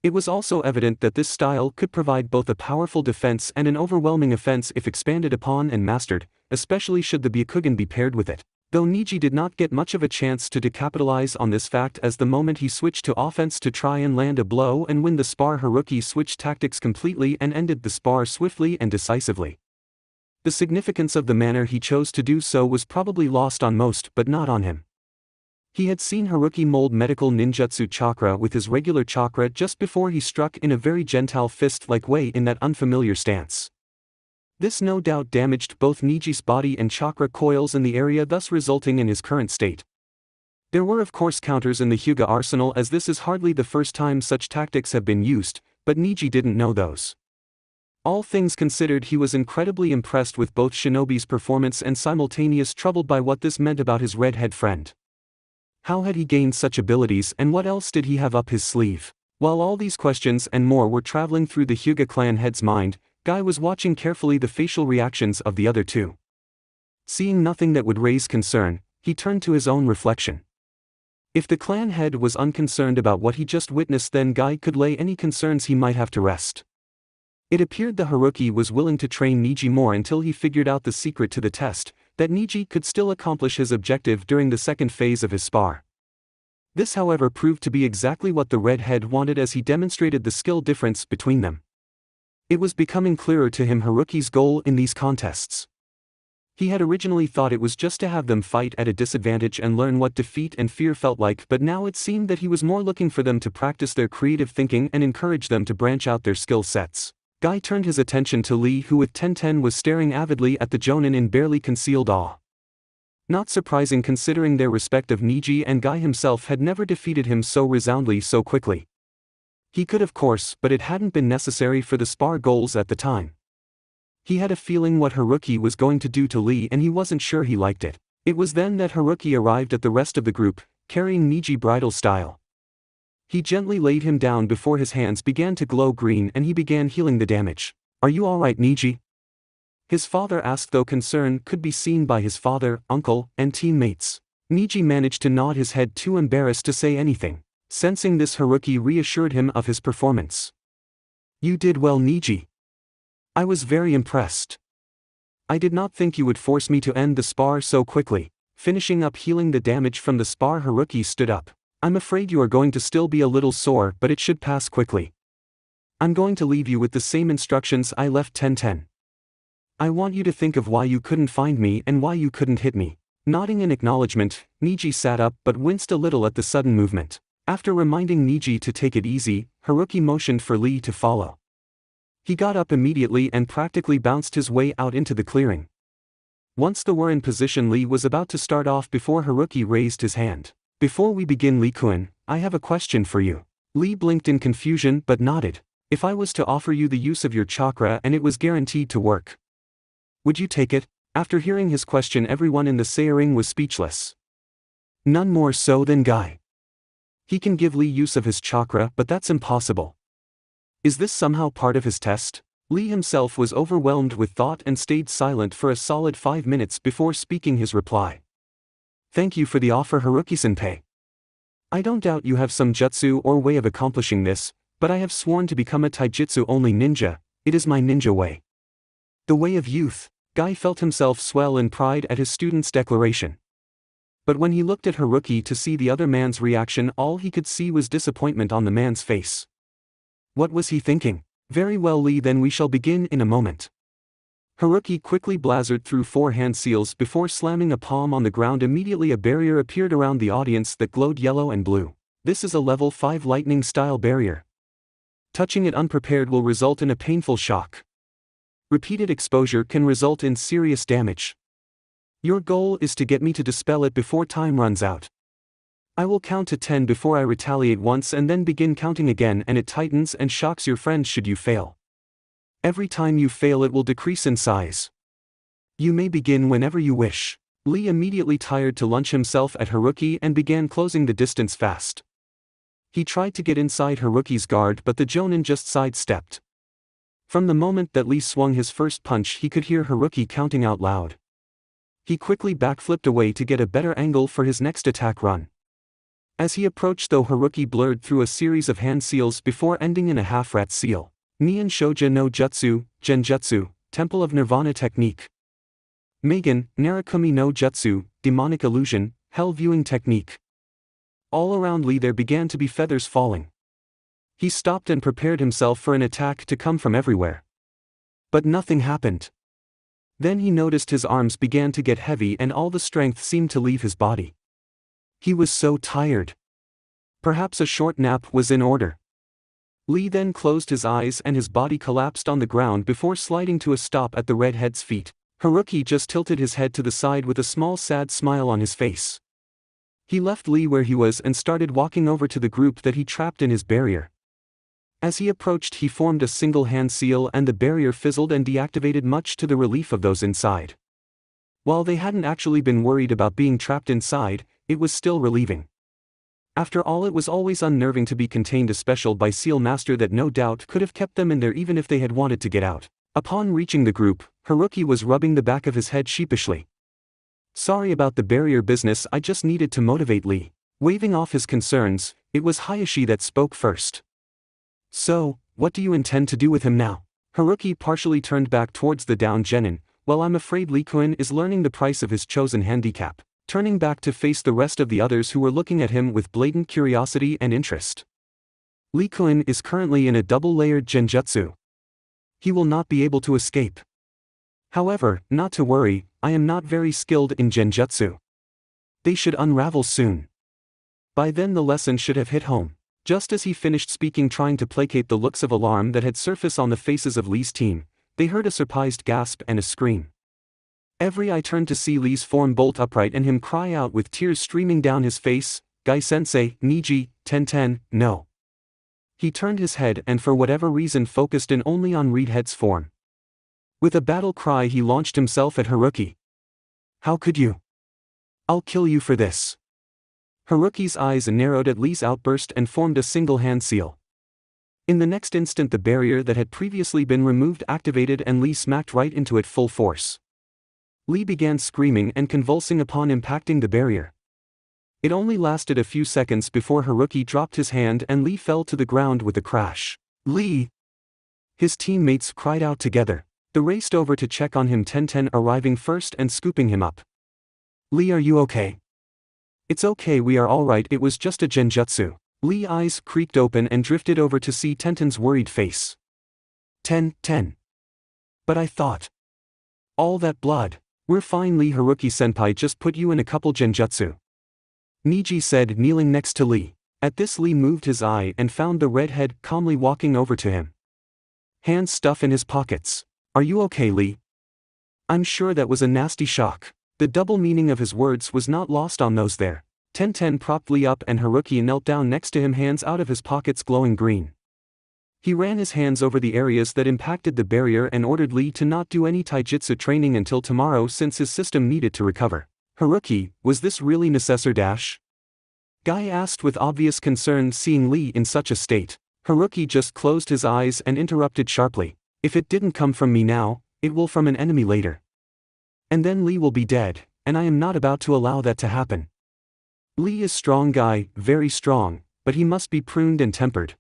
It was also evident that this style could provide both a powerful defense and an overwhelming offense if expanded upon and mastered, especially should the Byakugan be paired with it. Though Niji did not get much of a chance to capitalize on this fact as the moment he switched to offense to try and land a blow and win the spar, Haruki switched tactics completely and ended the spar swiftly and decisively. The significance of the manner he chose to do so was probably lost on most but not on him. He had seen Haruki mold medical ninjutsu chakra with his regular chakra just before he struck in a very gentile fist-like way in that unfamiliar stance. This no doubt damaged both Niji's body and chakra coils in the area, thus resulting in his current state. There were of course counters in the Hyuga arsenal, as this is hardly the first time such tactics have been used, but Niji didn't know those. All things considered, he was incredibly impressed with both Shinobi's performance and simultaneous troubled by what this meant about his redhead friend. How had he gained such abilities and what else did he have up his sleeve? While all these questions and more were traveling through the Hyuga clan head's mind, Guy was watching carefully the facial reactions of the other two. Seeing nothing that would raise concern, he turned to his own reflection. If the clan head was unconcerned about what he just witnessed, then Guy could lay any concerns he might have to rest. It appeared the Haruki was willing to train Niji more until he figured out the secret to the test, that Niji could still accomplish his objective during the second phase of his spar. This however proved to be exactly what the redhead wanted, as he demonstrated the skill difference between them. It was becoming clearer to him Haruki's goal in these contests. He had originally thought it was just to have them fight at a disadvantage and learn what defeat and fear felt like, but now it seemed that he was more looking for them to practice their creative thinking and encourage them to branch out their skill sets. Guy turned his attention to Lee, who with Tenten was staring avidly at the Jonin in barely concealed awe. Not surprising considering their respect of Niji, and Guy himself had never defeated him so resoundly so quickly. He could of course, but it hadn't been necessary for the spar goals at the time. He had a feeling what Haruki was going to do to Lee and he wasn't sure he liked it. It was then that Haruki arrived at the rest of the group, carrying Niji bridal style. He gently laid him down before his hands began to glow green and he began healing the damage. "Are you alright, Niji?" His father asked, though concern could be seen by his father, uncle, and teammates. Niji managed to nod his head, too embarrassed to say anything. Sensing this, Haruki reassured him of his performance. "You did well, Niji. I was very impressed. I did not think you would force me to end the spar so quickly." Finishing up healing the damage from the spar, Haruki stood up. "I'm afraid you are going to still be a little sore, but it should pass quickly. I'm going to leave you with the same instructions I left Tenten. I want you to think of why you couldn't find me and why you couldn't hit me." Nodding in acknowledgement, Niji sat up but winced a little at the sudden movement. After reminding Niji to take it easy, Haruki motioned for Lee to follow. He got up immediately and practically bounced his way out into the clearing. Once they were in position, Lee was about to start off before Haruki raised his hand. "Before we begin, Lee-kun, I have a question for you." Lee blinked in confusion but nodded. "If I was to offer you the use of your chakra and it was guaranteed to work, would you take it?" After hearing his question, everyone in the Seiring was speechless. None more so than Guy. He can give Lee use of his chakra, but that's impossible. Is this somehow part of his test? Lee himself was overwhelmed with thought and stayed silent for a solid 5 minutes before speaking his reply. "Thank you for the offer, Haruki-senpai. I don't doubt you have some jutsu or way of accomplishing this, but I have sworn to become a taijutsu-only ninja. It is my ninja way. The way of youth." Guy felt himself swell in pride at his student's declaration. But when he looked at Haruki to see the other man's reaction, all he could see was disappointment on the man's face. What was he thinking? "Very well, Lee, then we shall begin in a moment." Haruki quickly blazered through 4 hand seals before slamming a palm on the ground. Immediately a barrier appeared around the audience that glowed yellow and blue. This is a level 5 lightning-style barrier. Touching it unprepared will result in a painful shock. Repeated exposure can result in serious damage. Your goal is to get me to dispel it before time runs out. I will count to 10 before I retaliate once and then begin counting again, and it tightens and shocks your friends should you fail. Every time you fail it will decrease in size. You may begin whenever you wish. Lee immediately tired to lunge himself at Haruki and began closing the distance fast. He tried to get inside Haruki's guard, but the Jonin just sidestepped. From the moment that Lee swung his first punch, he could hear Haruki counting out loud. He quickly backflipped away to get a better angle for his next attack run. As he approached, though, Haruki blurred through a series of hand seals before ending in a half-rat seal. Nyan Shoja no Jutsu, Genjutsu, Temple of Nirvana Technique. Megan, Narakumi no Jutsu, Demonic Illusion, Hell Viewing Technique. All around Lee there began to be feathers falling. He stopped and prepared himself for an attack to come from everywhere. But nothing happened. Then he noticed his arms began to get heavy and all the strength seemed to leave his body. He was so tired. Perhaps a short nap was in order. Lee then closed his eyes and his body collapsed on the ground before sliding to a stop at the redhead's feet. Haruki just tilted his head to the side with a small sad smile on his face. He left Lee where he was and started walking over to the group that he trapped in his barrier. As he approached, he formed a single hand seal and the barrier fizzled and deactivated, much to the relief of those inside. While they hadn't actually been worried about being trapped inside, it was still relieving. After all, it was always unnerving to be contained, especially by Seal Master that no doubt could have kept them in there even if they had wanted to get out. Upon reaching the group, Haruki was rubbing the back of his head sheepishly. "Sorry about the barrier business, I just needed to motivate Lee." Waving off his concerns, it was Hayashi that spoke first. "So, what do you intend to do with him now?" Haruki partially turned back towards the down genin. "Well, I'm afraid Lee-kun is learning the price of his chosen handicap." Turning back to face the rest of the others who were looking at him with blatant curiosity and interest. "Lee-kun is currently in a double-layered genjutsu. He will not be able to escape. However, not to worry, I am not very skilled in genjutsu. They should unravel soon. By then the lesson should have hit home." Just as he finished speaking, trying to placate the looks of alarm that had surfaced on the faces of Lee's team, they heard a surprised gasp and a scream. Every eye turned to see Lee's form bolt upright and him cry out with tears streaming down his face, "Gai-sensei, Niji, Ten, no." He turned his head and for whatever reason focused in only on Redhead's form. With a battle cry he launched himself at Haruki. "How could you? I'll kill you for this." Haruki's eyes narrowed at Lee's outburst and formed a single hand seal. In the next instant the barrier that had previously been removed activated and Lee smacked right into it full force. Lee began screaming and convulsing upon impacting the barrier. It only lasted a few seconds before Haruki dropped his hand and Lee fell to the ground with a crash. "Lee!" His teammates cried out together. They raced over to check on him, Ten arriving first and scooping him up. "Lee, are you okay?" "It's okay, we are alright, it was just a genjutsu." Lee's eyes creaked open and drifted over to see Tenten's worried face. Ten. But I thought. All that blood. We're fine, Lee. Haruki-senpai just put you in a couple genjutsu, Niji said, kneeling next to Lee. At this, Lee moved his eye and found the redhead calmly walking over to him, hands stuffed in his pockets. Are you okay, Lee? I'm sure that was a nasty shock. The double meaning of his words was not lost on those there. Ten propped Lee up and Haruki knelt down next to him, hands out of his pockets glowing green. He ran his hands over the areas that impacted the barrier and ordered Lee to not do any taijutsu training until tomorrow since his system needed to recover. Haruki, was this really necessary? Guy asked with obvious concern, seeing Lee in such a state. Haruki just closed his eyes and interrupted sharply. If it didn't come from me now, it will from an enemy later. And then Lee will be dead, and I am not about to allow that to happen. Lee is strong, Guy, very strong, but he must be pruned and tempered.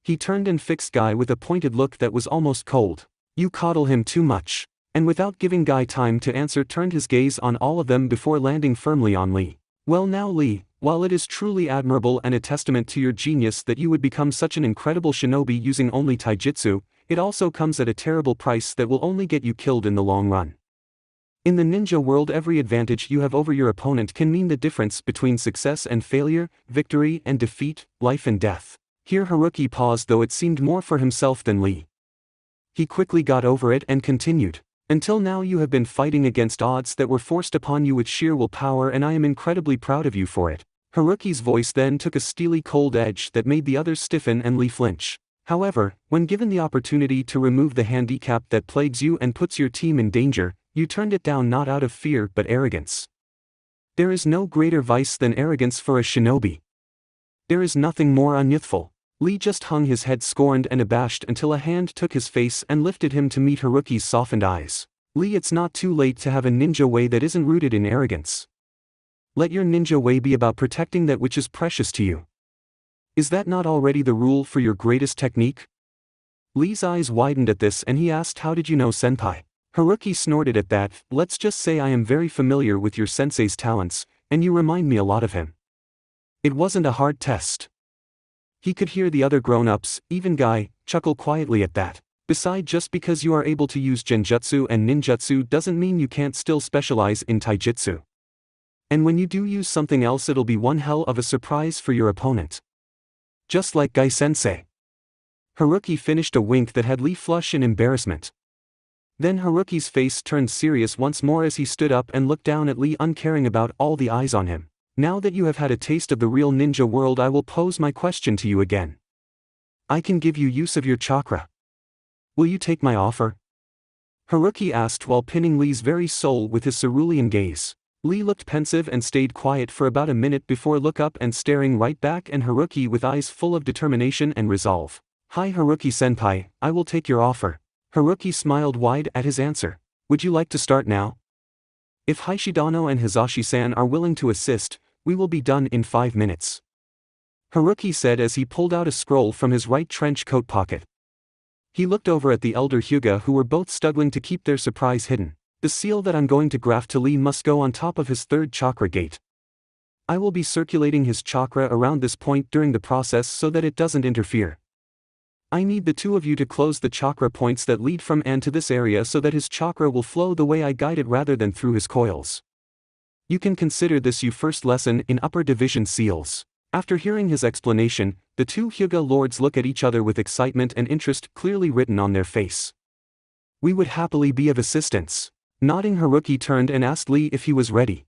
He turned and fixed Guy with a pointed look that was almost cold. You coddle him too much. And without giving Guy time to answer, turned his gaze on all of them before landing firmly on Lee. Well now, Lee, while it is truly admirable and a testament to your genius that you would become such an incredible shinobi using only taijutsu, it also comes at a terrible price that will only get you killed in the long run. In the ninja world, every advantage you have over your opponent can mean the difference between success and failure, victory and defeat, life and death. Here Haruki paused, though it seemed more for himself than Lee. He quickly got over it and continued. Until now you have been fighting against odds that were forced upon you with sheer willpower, and I am incredibly proud of you for it. Haruki's voice then took a steely cold edge that made the others stiffen and Lee flinch. However, when given the opportunity to remove the handicap that plagues you and puts your team in danger, you turned it down, not out of fear but arrogance. There is no greater vice than arrogance for a shinobi. There is nothing more unyouthful. Lee just hung his head, scorned and abashed, until a hand took his face and lifted him to meet Haruki's softened eyes. Lee, it's not too late to have a ninja way that isn't rooted in arrogance. Let your ninja way be about protecting that which is precious to you. Is that not already the rule for your greatest technique? Lee's eyes widened at this and he asked, how did you know, senpai? Haruki snorted at that. Let's just say I am very familiar with your sensei's talents, and you remind me a lot of him. It wasn't a hard test. He could hear the other grown-ups, even Guy, chuckle quietly at that. Besides, just because you are able to use genjutsu and ninjutsu doesn't mean you can't still specialize in taijutsu. And when you do use something else, it'll be one hell of a surprise for your opponent. Just like Guy-sensei. Haruki finished a wink that had Lee flush in embarrassment. Then Haruki's face turned serious once more as he stood up and looked down at Lee, uncaring about all the eyes on him. Now that you have had a taste of the real ninja world, I will pose my question to you again. I can give you use of your chakra. Will you take my offer? Haruki asked while pinning Lee's very soul with his cerulean gaze. Lee looked pensive and stayed quiet for about a minute before look up and staring right back at Haruki with eyes full of determination and resolve. Hi Haruki-senpai, I will take your offer. Haruki smiled wide at his answer. Would you like to start now? If Haishidano and Hizashi-san are willing to assist, we will be done in 5 minutes. Haruki said as he pulled out a scroll from his right trench coat pocket. He looked over at the elder Hyuga, who were both struggling to keep their surprise hidden. The seal that I'm going to graft to Lee must go on top of his third chakra gate. I will be circulating his chakra around this point during the process so that it doesn't interfere. I need the two of you to close the chakra points that lead from and to this area so that his chakra will flow the way I guide it rather than through his coils. You can consider this your first lesson in upper division seals. After hearing his explanation, the two Hyuga lords look at each other with excitement and interest clearly written on their face. We would happily be of assistance. Nodding, Haruki turned and asked Lee if he was ready.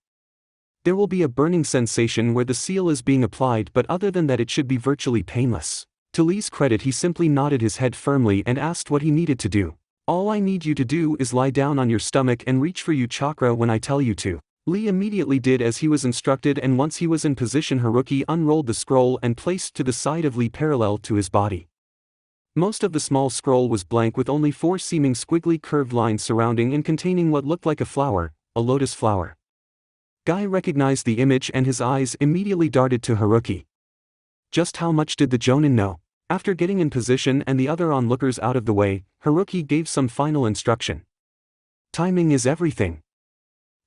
There will be a burning sensation where the seal is being applied, but other than that it should be virtually painless. To Lee's credit, he simply nodded his head firmly and asked what he needed to do. All I need you to do is lie down on your stomach and reach for your chakra when I tell you to. Lee immediately did as he was instructed, and once he was in position, Haruki unrolled the scroll and placed to the side of Lee parallel to his body. Most of the small scroll was blank, with only 4 seeming squiggly curved lines surrounding and containing what looked like a flower, a lotus flower. Guy recognized the image and his eyes immediately darted to Haruki. Just how much did the Jonin know? After getting in position and the other onlookers out of the way, Haruki gave some final instruction. Timing is everything.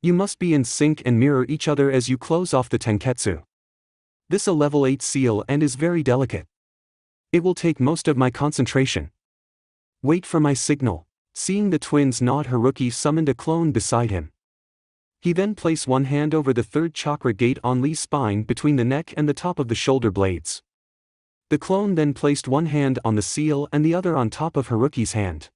You must be in sync and mirror each other as you close off the tenketsu. This a level 8 seal and is very delicate. It will take most of my concentration. Wait for my signal. Seeing the twins nod, Haruki summoned a clone beside him. He then placed one hand over the third chakra gate on Lee's spine between the neck and the top of the shoulder blades. The clone then placed one hand on the seal and the other on top of Haruki's hand.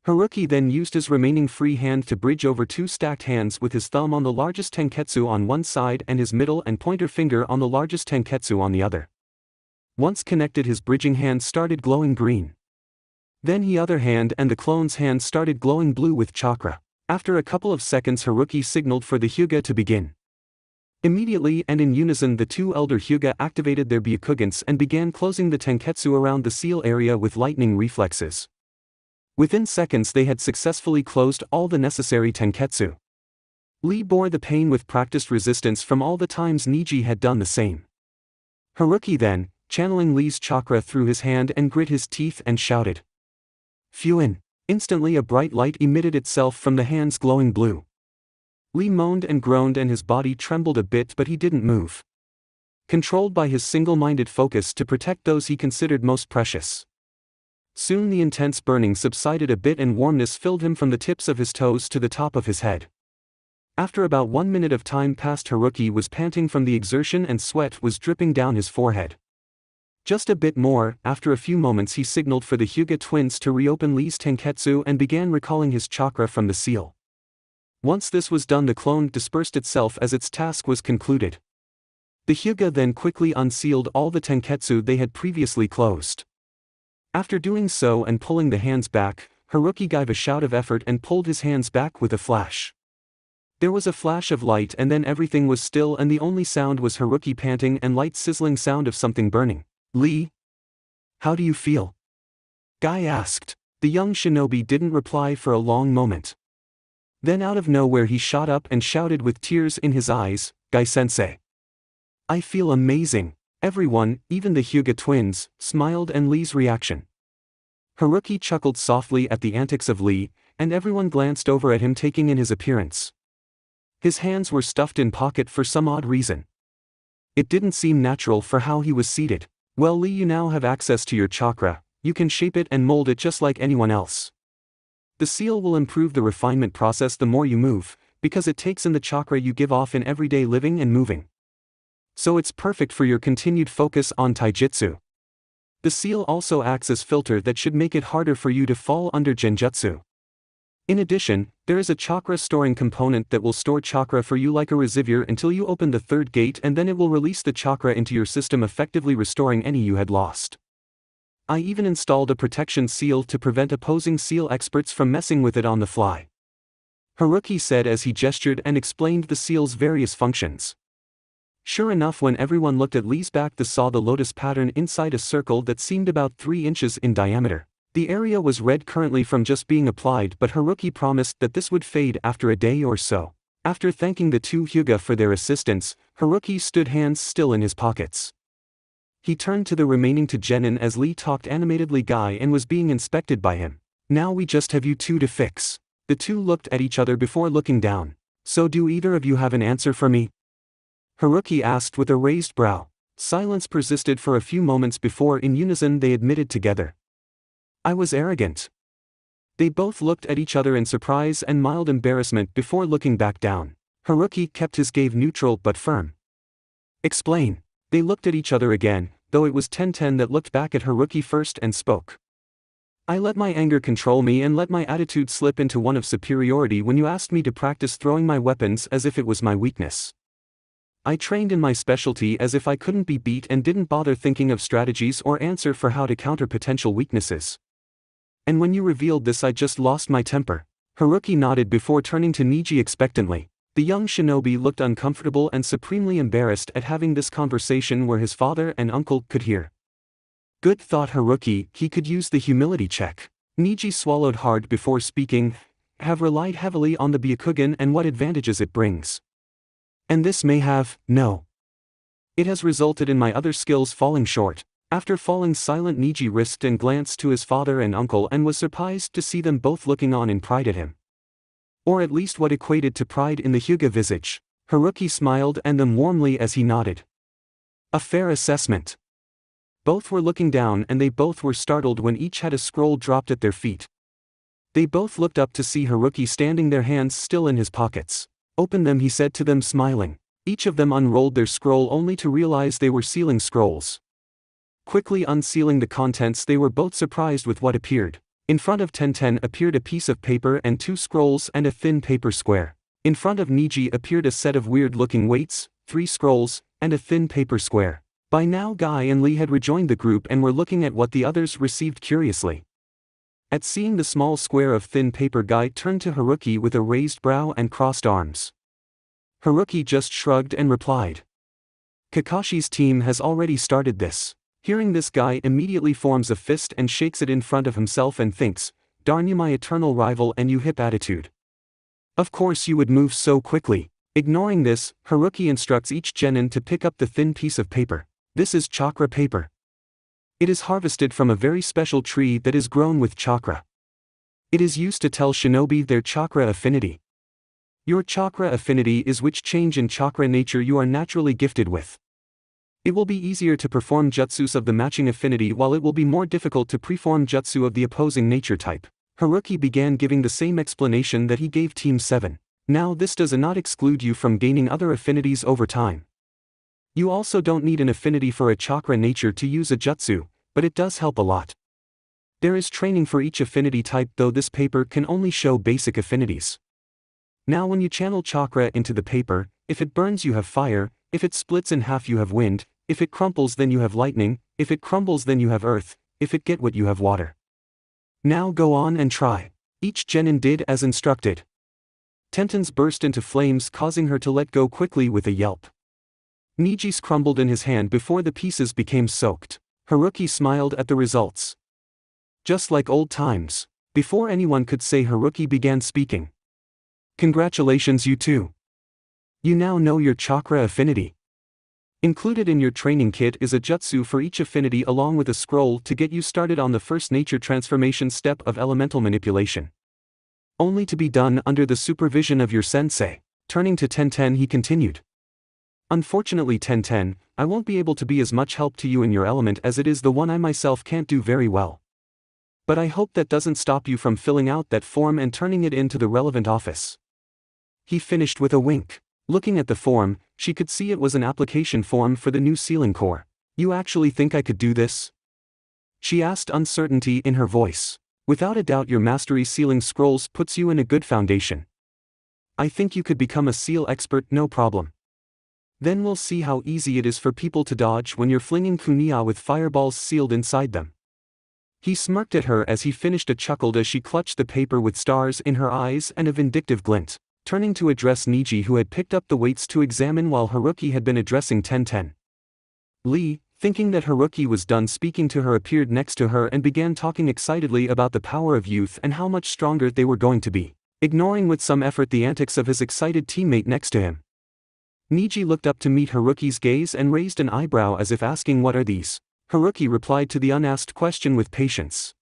Haruki then used his remaining free hand to bridge over two stacked hands with his thumb on the largest tenketsu on one side and his middle and pointer finger on the largest tenketsu on the other. Once connected, his bridging hand started glowing green. Then the other hand and the clone's hand started glowing blue with chakra. After a couple of seconds, Haruki signaled for the Hyuga to begin. Immediately and in unison, the two elder Hyuga activated their Byakugans and began closing the tenketsu around the seal area with lightning reflexes. Within seconds they had successfully closed all the necessary tenketsu. Lee bore the pain with practiced resistance from all the times Niji had done the same. Haruki then, channeling Lee's chakra through his hand and grit his teeth and shouted, "Fuin!" Instantly a bright light emitted itself from the hands glowing blue. Lee moaned and groaned and his body trembled a bit, but he didn't move. Controlled by his single-minded focus to protect those he considered most precious. Soon the intense burning subsided a bit and warmness filled him from the tips of his toes to the top of his head. After about 1 minute of time passed, Haruki was panting from the exertion and sweat was dripping down his forehead. Just a bit more. After a few moments he signaled for the Hyuga twins to reopen Lee's tenketsu and began recalling his chakra from the seal. Once this was done, the clone dispersed itself as its task was concluded. The Hyuga then quickly unsealed all the tenketsu they had previously closed. After doing so and pulling the hands back, Haruki gave a shout of effort and pulled his hands back with a flash. There was a flash of light and then everything was still and the only sound was Haruki panting and light sizzling sound of something burning. "Lee? How do you feel?" Guy asked. The young shinobi didn't reply for a long moment. Then out of nowhere he shot up and shouted with tears in his eyes, "Guy-sensei! I feel amazing." Everyone, even the Hyuga twins, smiled and Lee's reaction. Haruki chuckled softly at the antics of Lee, and everyone glanced over at him taking in his appearance. His hands were stuffed in pocket for some odd reason. It didn't seem natural for how he was seated. "Well, Lee, you now have access to your chakra, you can shape it and mold it just like anyone else. The seal will improve the refinement process the more you move, because it takes in the chakra you give off in everyday living and moving. So it's perfect for your continued focus on taijutsu. The seal also acts as filter that should make it harder for you to fall under genjutsu. In addition, there is a chakra storing component that will store chakra for you like a reservoir until you open the third gate, and then it will release the chakra into your system, effectively restoring any you had lost. I even installed a protection seal to prevent opposing seal experts from messing with it on the fly," Haruki said as he gestured and explained the seal's various functions. Sure enough, when everyone looked at Lee's back, they saw the lotus pattern inside a circle that seemed about 3 inches in diameter. The area was red currently from just being applied, but Haruki promised that this would fade after a day or so. After thanking the two Hyuga for their assistance, Haruki stood hands still in his pockets. He turned to the remaining to Genin as Lee talked animatedly Guy and was being inspected by him. "Now we just have you two to fix." The two looked at each other before looking down. "So do either of you have an answer for me?" Haruki asked with a raised brow. Silence persisted for a few moments before in unison they admitted together, "I was arrogant." They both looked at each other in surprise and mild embarrassment before looking back down. Haruki kept his gaze neutral but firm. "Explain." They looked at each other again, though it was Tenten that looked back at Haruki first and spoke. "I let my anger control me and let my attitude slip into one of superiority when you asked me to practice throwing my weapons as if it was my weakness. I trained in my specialty as if I couldn't be beat and didn't bother thinking of strategies or answer for how to counter potential weaknesses. And when you revealed this, I just lost my temper." Haruki nodded before turning to Niji expectantly. The young shinobi looked uncomfortable and supremely embarrassed at having this conversation where his father and uncle could hear. Good, thought Haruki, he could use the humility check. Niji swallowed hard before speaking. "Have relied heavily on the Byakugan and what advantages it brings. And this may have, no. It has resulted in my other skills falling short." After falling silent, Niji risked and glanced to his father and uncle and was surprised to see them both looking on in pride at him. Or at least what equated to pride in the Hyuga visage. Haruki smiled and them warmly as he nodded. "A fair assessment." Both were looking down and they both were startled when each had a scroll dropped at their feet. They both looked up to see Haruki standing there, hands still in his pockets. Open them, he said to them, smiling. Each of them unrolled their scroll only to realize they were sealing scrolls. Quickly unsealing the contents, they were both surprised with what appeared. In front of Tenten appeared a piece of paper and 2 scrolls and a thin paper square. In front of Niji appeared a set of weird-looking weights, 3 scrolls, and a thin paper square. By now Guy and Lee had rejoined the group and were looking at what the others received curiously. At seeing the small square of thin paper, Guy turned to Haruki with a raised brow and crossed arms. Haruki just shrugged and replied, "Kakashi's team has already started this." Hearing this, Guy immediately forms a fist and shakes it in front of himself and thinks, "Darn you, my eternal rival, and you hip attitude. Of course you would move so quickly." Ignoring this, Haruki instructs each genin to pick up the thin piece of paper. This is chakra paper. It is harvested from a very special tree that is grown with chakra. It is used to tell shinobi their chakra affinity. Your chakra affinity is which change in chakra nature you are naturally gifted with. It will be easier to perform jutsus of the matching affinity, while it will be more difficult to perform jutsu of the opposing nature type. Haruki began giving the same explanation that he gave Team 7. Now this does not exclude you from gaining other affinities over time. You also don't need an affinity for a chakra nature to use a jutsu, but it does help a lot. There is training for each affinity type, though this paper can only show basic affinities. Now when you channel chakra into the paper, if it burns you have fire, if it splits in half you have wind, if it crumples then you have lightning, if it crumbles then you have earth, if it get wet you have water. Now go on and try. Each genin did as instructed. Tenten's burst into flames, causing her to let go quickly with a yelp. Niji's crumbled in his hand before the pieces became soaked. Haruki smiled at the results. Just like old times. Before anyone could say, Haruki began speaking. Congratulations, you two. You now know your chakra affinity. Included in your training kit is a jutsu for each affinity along with a scroll to get you started on the first nature transformation step of elemental manipulation. Only to be done under the supervision of your sensei. Turning to Tenten, he continued. Unfortunately, Tenten, I won't be able to be as much help to you in your element as it is the one I myself can't do very well. But I hope that doesn't stop you from filling out that form and turning it into the relevant office. He finished with a wink. Looking at the form, she could see it was an application form for the new sealing core. You actually think I could do this? She asked, uncertainty in her voice. Without a doubt, your mastery sealing scrolls puts you in a good foundation. I think you could become a seal expert, no problem. Then we'll see how easy it is for people to dodge when you're flinging kunia with fireballs sealed inside them. He smirked at her as he finished, chuckled as she clutched the paper with stars in her eyes and a vindictive glint. Turning to address Niji, who had picked up the weights to examine while Haruki had been addressing Tenten. Lee, thinking that Haruki was done speaking to her, appeared next to her and began talking excitedly about the power of youth and how much stronger they were going to be, ignoring with some effort the antics of his excited teammate next to him. Niji looked up to meet Haruki's gaze and raised an eyebrow as if asking, "What are these?" Haruki replied to the unasked question with patience.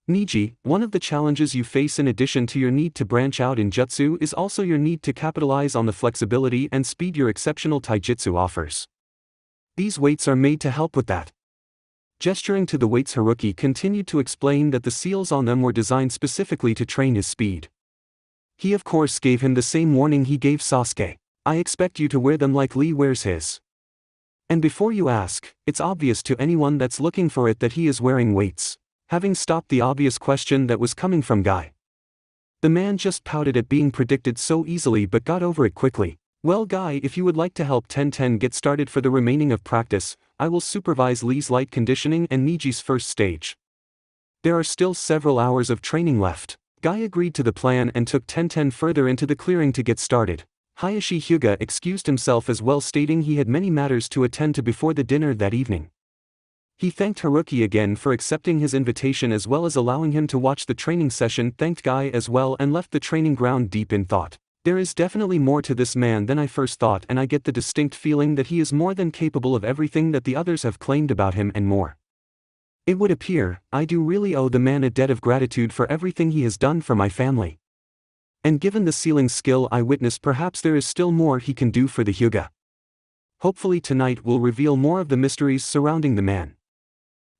Niji, one of the challenges you face in addition to your need to branch out in jutsu is also your need to capitalize on the flexibility and speed your exceptional taijutsu offers. These weights are made to help with that. Gesturing to the weights, Haruki continued to explain that the seals on them were designed specifically to train his speed. He of course gave him the same warning he gave Sasuke. I expect you to wear them like Lee wears his. And before you ask, it's obvious to anyone that's looking for it that he is wearing weights. Having stopped the obvious question that was coming from Guy. The man just pouted at being predicted so easily but got over it quickly. Well, Guy, if you would like to help Tenten get started for the remaining of practice, I will supervise Lee's light conditioning and Niji's first stage. There are still several hours of training left. Guy agreed to the plan and took Tenten further into the clearing to get started. Hayashi Hyuga excused himself as well, stating he had many matters to attend to before the dinner that evening. He thanked Haruki again for accepting his invitation as well as allowing him to watch the training session, thanked Guy as well, and left the training ground deep in thought. There is definitely more to this man than I first thought, and I get the distinct feeling that he is more than capable of everything that the others have claimed about him and more. It would appear, I do really owe the man a debt of gratitude for everything he has done for my family. And given the sealing skill I witnessed, perhaps there is still more he can do for the Hyuga. Hopefully tonight will reveal more of the mysteries surrounding the man.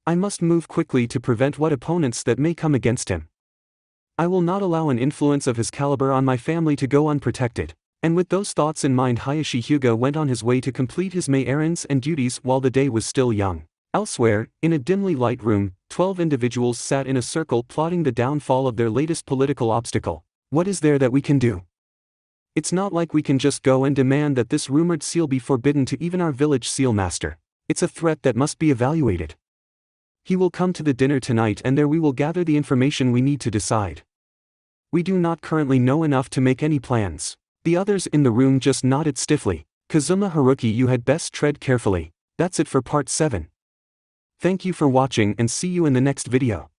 I must move quickly to prevent what opponents that may come against him. I will not allow an influence of his caliber on my family to go unprotected. And with those thoughts in mind, Hayashi Hyuga went on his way to complete his May errands and duties while the day was still young. Elsewhere, in a dimly lit room, 12 individuals sat in a circle plotting the downfall of their latest political obstacle. What is there that we can do? It's not like we can just go and demand that this rumored seal be forbidden to even our village seal master. It's a threat that must be evaluated. He will come to the dinner tonight and there we will gather the information we need to decide. We do not currently know enough to make any plans. The others in the room just nodded stiffly. Kazuma Haruki, you had best tread carefully. That's it for part 7. Thank you for watching and see you in the next video.